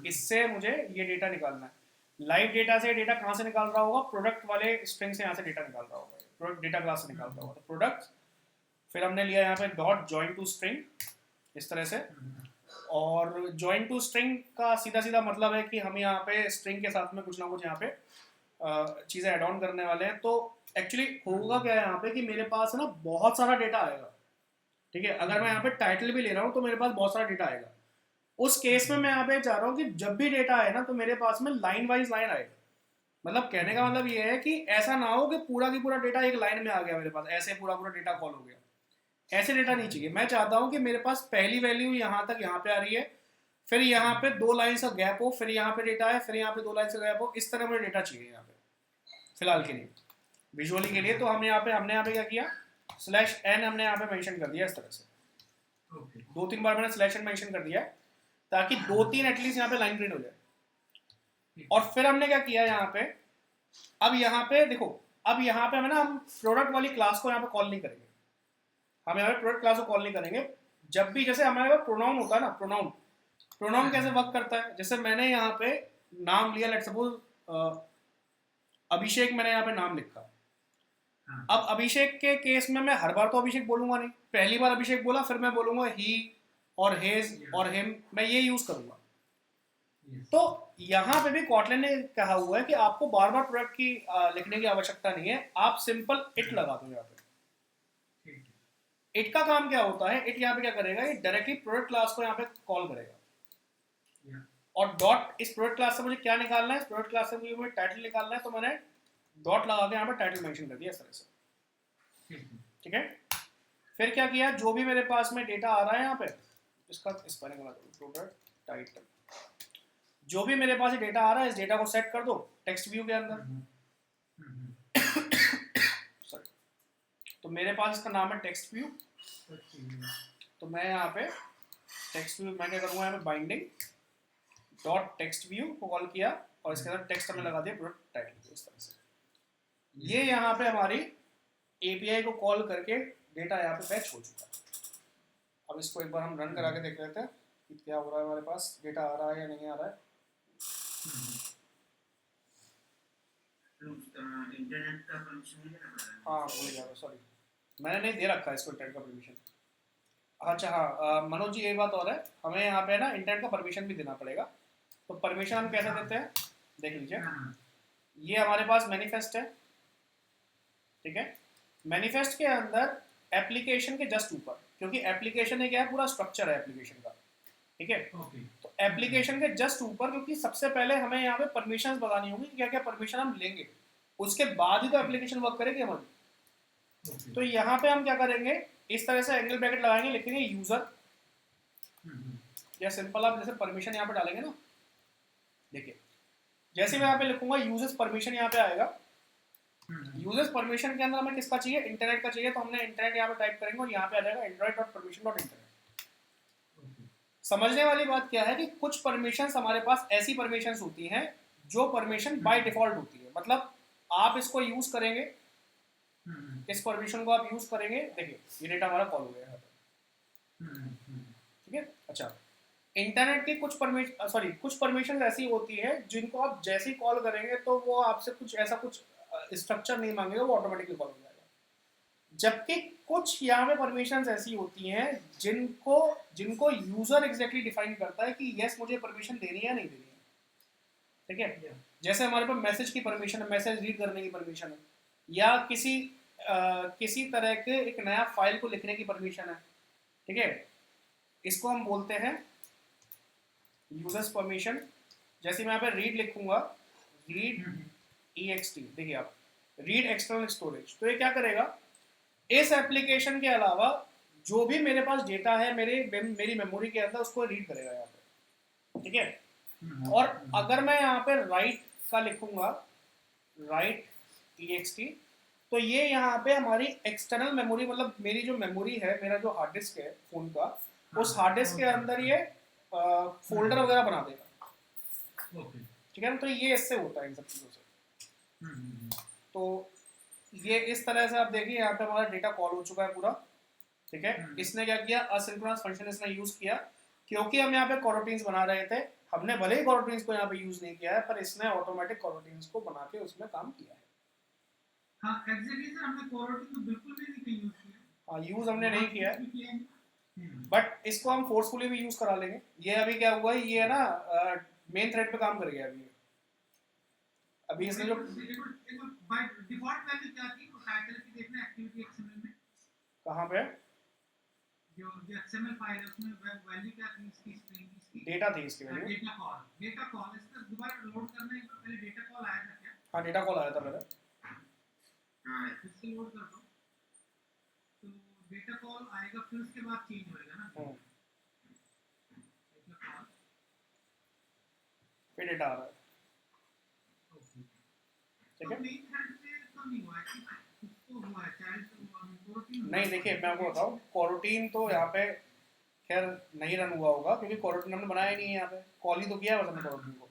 इससे मुझे ये डेटा निकालना है। लाइव डेटा से डेटा कहाँ से निकाल रहा होगा, प्रोडक्ट वाले स्ट्रिंग से यहाँ से डेटा निकाल रहा होगा, प्रोडक्ट डेटा क्लास से निकाल रहा होगा। तो प्रोडक्ट, फिर हमने लिया यहाँ पे डॉट जॉइन टू स्ट्रिंग, इस तरह से। और जॉइन टू स्ट्रिंग का सीधा सीधा मतलब है कि हम यहाँ पे स्ट्रिंग के साथ में कुछ ना कुछ यहाँ पे चीज़ें ऐड ऑन करने वाले हैं। तो एक्चुअली होगा क्या है यहाँ पे, कि मेरे पास है ना बहुत सारा डेटा आएगा, ठीक है। अगर मैं यहाँ पे टाइटल भी ले रहा हूँ तो मेरे पास बहुत सारा डेटा आएगा। उस केस में मैं यहाँ पे चाह रहा हूँ कि जब भी डेटा आए ना तो मेरे पास में लाइन वाइज लाइन आएगा। मतलब कहने का मतलब ये है कि ऐसा ना हो कि पूरा की पूरा डेटा एक लाइन में आ गया मेरे पास, ऐसे पूरा पूरा डेटा कॉल हो गया, ऐसे डेटा नहीं चाहिए। मैं चाहता हूँ कि मेरे पास पहली वैल्यू यहाँ तक यहाँ पे आ रही है, फिर यहाँ पे 2 लाइन का गैप हो, फिर यहाँ पे डेटा है, फिर यहाँ पे 2 लाइन का गैप हो, इस तरह मुझे डेटा चाहिए यहाँ पे फिलहाल के लिए। विजुअली के लिए। तो हमने यहाँ पे क्या किया, /n हमने यहाँ पे मेंशन कर दिया इस तरह से, ओके 2-3 बार मैंने /n मेंशन कर दिया है, ताकि 2-3 एटलीस्ट यहाँ पे लाइन प्रिंट हो जाए। और फिर हमने क्या किया यहाँ पे, अब यहाँ पे देखो, अब यहाँ पे हम प्रोडक्ट वाली क्लास को यहाँ पे कॉल नहीं करेंगे, हम यहाँ पे प्रोडक्ट क्लास को कॉल नहीं करेंगे। जब भी जैसे हमारे पास प्रोनाउन होता है ना, प्रोनाउन कैसे वर्क करता है, जैसे मैंने यहाँ पे नाम लिया, लेट सपोज अभिषेक, मैंने यहाँ पे नाम लिखा। अब अभिषेक के केस में मैं हर बार तो अभिषेक बोलूंगा नहीं, पहली बार अभिषेक बोला फिर मैं बोलूंगा ही और हेज और हिम, मैं ये यूज करूंगा। तो यहाँ पे भी कॉटलिन ने कहा हुआ है कि आपको बार बार प्रोडक्ट की लिखने की आवश्यकता नहीं है, आप सिंपल इट लगा दो। यहाँ पे इट का काम क्या होता है, इट यहाँ पे क्या करेगा, ये डायरेक्टली प्रोडक्ट क्लास को यहाँ पे कॉल करेगा। और डॉट, इस प्रोडक्ट क्लास से मुझे क्या निकालना है, इस प्रोडक्ट क्लास से मुझे टाइटल निकालना है, तो मैंने डॉट लगा के यहाँ पे टाइटल मेंशन कर दिया इस तरह से। ठीक है, फिर क्या किया, जो भी मेरे पास में डेटा आ रहा है यहाँ पे, इसका स्पेलिंग लगा दो, प्रोडक्ट टाइटल, जो भी मेरे पास डेटा आ रहा है इस डेटा को सेट कर दो टेक्स्ट व्यू के अंदर। सॉरी, तो मेरे पास इसका नाम है टेक्स्ट व्यू, तो मैं यहाँ पे टेक्स्ट व्यू, मैं क्या करूँगा यहाँ पे बाइंडिंग डॉट टेक्स्ट व्यू को कॉल किया और इसके अंदर टेक्स्ट हमने लगा दिया प्रोडक्ट टाइटल इस तरह से। ये यहाँ पे हमारी एपीआई को कॉल करके डेटा यहाँ पे फैच हो चुका है। अब इसको एक बार हम रन करा के देख लेते हैं कि क्या हो रहा है, हमारे पास डेटा आ रहा है या नहीं आ रहा है। इंटरनेट का परमिशन नहीं देना पड़ेगा? हाँ भूल गया, सॉरी, मैंने नहीं दे रखा है इसको इंटरनेट का परमिशन। अच्छा हाँ, मनोज जी एक बात और है, हमें यहाँ पे ना इंटरनेट का परमिशन भी देना पड़ेगा। तो परमिशन हम कैसे देते हैं, देख लीजिए, ये हमारे पास मैनिफेस्ट है। ठीक है, मैनिफेस्ट के अंदर एप्लीकेशन के जस्ट ऊपर, क्योंकि एप्लीकेशन है क्या है, पूरा स्ट्रक्चर है एप्लीकेशन का। ठीक है, तो एप्लीकेशन के जस्ट ऊपर, क्योंकि सबसे पहले हमें यहाँ पे परमिशंस बतानी होगी, क्या क्या परमिशन हम लेंगे, उसके बाद ही तो एप्लीकेशन वर्क करेगी हमारी। तो यहाँ पे हम क्या करेंगे, इस तरह से एंगल ब्रैकेट लगाएंगे, लिखेंगे यूजर, या सिंपल आप जैसे परमिशन यहाँ पे डालेंगे ना, देखिए जैसे मैं यहाँ पे लिखूंगा यूजर्स परमिशन, यहाँ पे आएगा यूजर्स परमिशन के अंदर हमें किसका चाहिए, इंटरनेट का चाहिए, तो हमने इंटरनेट यहाँ पे टाइप करेंगे और यहाँ पे आ जाएगा android.permission.internet। समझने वाली बात क्या है कि कुछ परमिशंस हमारे पास ऐसी परमिशंस होती हैं जो परमिशन बाय डिफॉल्ट होती है, मतलब आप इसको यूज करेंगे, इस परमिशन को आप यूज करेंगे, देखिए ये डेटा हमारा कॉल हो गया यहाँ पे। ठीक है, अच्छा, इंटरनेट की कुछ परमिशन ऐसी होती है जिनको आप जैसे ही कॉल करेंगे तो वो आपसे कुछ ऐसा कुछ स्ट्रक्चर नहीं मांगेगा, वो ऑटोमेटिकली कॉल हो जाएगा। जबकि कुछ यहाँ पे परमिशंस ऐसी होती हैं जिनको यूजर एग्जैक्टली डिफाइन करता है कि यस मुझे परमिशन देनी है या नहीं देनी है। ठीक है, जैसे हमारे पास मैसेज की परमिशन है, मैसेज रीड करने की परमिशन है, या किसी तरह के एक नया फाइल को लिखने की परमिशन है। ठीक है, इसको हम बोलते हैं यूजर्स परमिशन। जैसे मैं यहाँ पे रीड लिखूंगा, रीड ext, देखिए आप रीड एक्सटर्नल स्टोरेज, तो ये क्या करेगा, इस एप्लीकेशन के अलावा जो भी मेरे पास डेटा है मेरी मेमोरी के अंदर उसको रीड करेगा यहाँ पे। ठीक है, और अगर मैं यहाँ पे राइट का लिखूंगा, राइट ext, तो ये यहाँ पे हमारी एक्सटर्नल मेमोरी, मतलब मेरी जो मेमोरी है, मेरा जो हार्ड डिस्क है फोन का, उस हार्ड डिस्क के अंदर ये फोल्डर वगैरह बना देगा। ठीक है ना, तो ये इससे होता है इन सब चीज़ों से। तो ये इस तरह से आप देखिए यहाँ पे हमारा डेटा कॉल हो चुका है पूरा। ठीक है, इसने क्या किया, असिंक्रोनस फंक्शन इसने यूज किया, क्योंकि हम यहाँ पे कॉरोटीन्स बना रहे थे, हमने भले ही कॉरोटीन्स को यहाँ पे यूज नहीं किया है, पर इसने ऑटोमेटिक कॉरोटीन्स को बना के उसमें काम किया है। हाँ एग्जैक्टली सर, हमने कोरोटीन को बिल्कुल भी नहीं यूज किया। हाँ, यूज हमने नहीं किया है, बट इसको हम फोर्सफुली भी यूज करा लेंगे। ये अभी क्या हुआ है, ये है ना मेन थ्रेड पे काम कर गया अभी इसने जो बाय डिफॉल्ट वैल्यू क्या थी, वो टाइटल की देखना एक्टिविटी एक्सएमएल में, कहाँ पे जो एक्सएमएल फाइल है उसमें वैल्यू क्या थी, इसकी स्ट्रिंग, इसकी डेटा थी, इसकी वैल्यू डेटा कॉल इसका दोबारा लोड करने से पहले डेटा कॉल आया था क्या? हाँ, डेटा कॉल आया था पहले, हाँ इससे लोड कर दो तो डेटा कॉल आएगा, फिर उसके बाद चेंज होएगा ना, डेटा कॉल फिर डेटा आ रहा है। ठीक है, मेन थ्रेड पे तो तो नहीं हुआ है, कुछ तो हुआ है, चाइल्ड कोरोटीन नहीं देखिए मैं आपको बताऊँ, कोरोटीन तो यहाँ पे खैर नहीं रन हुआ होगा क्योंकि कोरोटीन हमने बनाया ही नहीं है यहाँ पे, कॉल ही तो किया है बस हमने कोरोटीन को।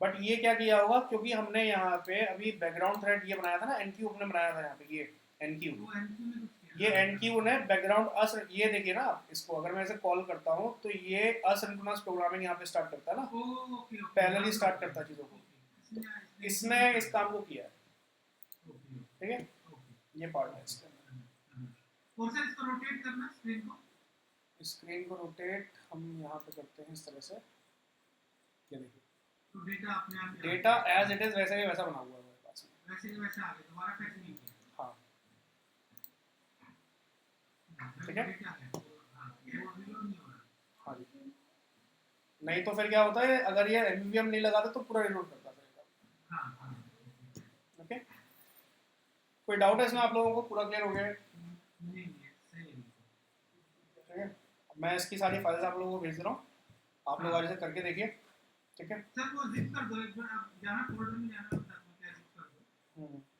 बट ये क्या किया होगा, क्योंकि हमने यहाँ पे अभी बैकग्राउंड थ्रेड ये बनाया था ना, एनक्यू हमने बनाया था यहाँ पे, ये एनक्यू, वो एनक्यू में कुछ किया। ये एनक्यू ने बैकग्राउंड ये देखिए ना आप इसको, अगर मैं इसे कॉल करता हूँ तो ये असिंक्रोनस प्रोग्रामिंग यहाँ पे स्टार्ट करता है ना, ओके ओके, पैरेलली स्टार्ट करता है चीज़ों को, इसने इस काम को किया है, ठीक है, ये पार्ट है इसका। और सर इसको रोटेट करना स्क्रीन को रोटेट हम यहाँ पे करते हैं इस तरह से, ये देखिए तो डेटा अपने आप डेटा एज इट इज वैसे ही वैसा बना हुआ है मेरे पास में। वैसे ही वैसे आ गया, दोबारा फैच नहीं किया। हाँ ठीक है, डेटा है हाँ, वो रिलोड नहीं हो रहा। हाँ जी, नहीं तो फिर क्या होता है, अगर ये एमवीएम नहीं लगाते तो पूरा रिलोड करता फिर। हाँ हाँ ओके, कोई डाउट है इसमें आप लोगों को, पूरा क्लियर हो गया है? नहीं सही है। ठीक है, मैं इसकी सारी फाइल्स आप लोगों को भेज रहा हूँ, आप लोग आज से करके देखिए, ठीक है। सर वो जिप कर दो एक बार, आप जाना फोल्डर में जाना, बता दो क्या जिप कर दो।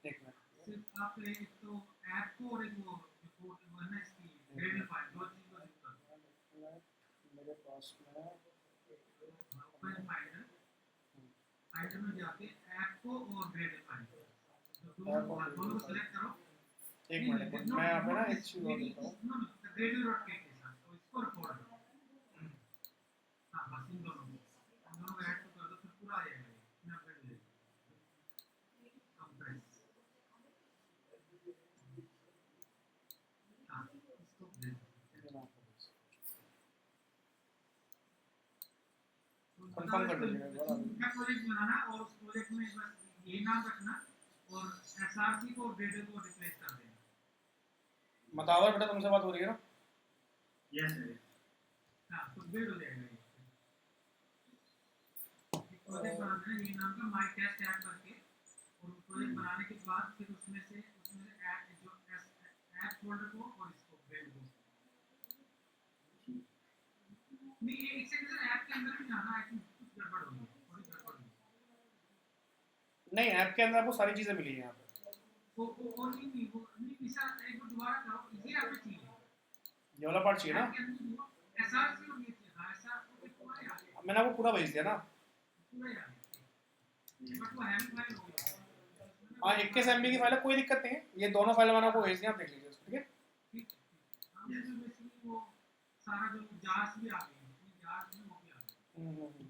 एक मिनट, सिर्फ आप एक तो ऐप को और एक वो रिपोर्ट वो है ना इसकी ग्रेडल फाइल, दो चीज को जिप कर दो। मेरे पास में ओपन फाइंडर में जाके ऐप को और ग्रेडल फाइल, तो दोनों को सिलेक्ट करो। एक मिनट, मैं यहाँ पे ना एक चीज़ और देता हूँ, ग्रेडल डॉट के साथ तो इसको रिकॉर्ड करो। हाँ बस इन दोनों को ऐड तो कर दो, फिर पूरा आ जाएगा ये ना कर ले कंप्रेस। हाँ इसको दे कंफर्म कर दीजिएगा। क्या प्रोजेक्ट बनाना और उस प्रोजेक्ट में बस ये नाम रखना और एसआरसी को ग्रेडल को रिप्लेस कर देना। मतावर बेटा तुमसे बात हो रही है ना? Yes sir. हाँ तो ग्रेड हो जाएगा ये। प्रोजेक्ट बना देना ये नाम का माय टेस्ट ऐड करके, और प्रोजेक्ट बनाने के बाद फिर उसमें से ऐड जो ऐप फोल्डर को और इसको ग्रेड को नहीं, एक सेकंड सर, ऐप के अंदर भी जाना, आई थिंक कुछ गड़बड़ हो गई, थोड़ी गड़बड़ हो गई। नहीं, ऐप के अंदर आपको सारी चीज़ें मिली हैं यहाँ पे। वो नहीं वो नहीं सर, एक बार दोबारा करो, ये आप चाहिए ये वाला पार्ट चाहिए ना, एसआरसी और ये चाहिए। हाँ एसआर पूरा याद है, मैंने आपको पूरा भेज दिया ना। पूरा याद है, बट वो हैवी फाइल हो गया। हाँ 21 MB की फाइल है, कोई दिक्कत नहीं है, ये दोनों फाइल मैंने आपको भेज दिया, आप देख लीजिए उसको, ठीक है। ठीक है, हम बेसिकली वो सारा जो जांच भी आ गई, जांच में वो भी आ गई।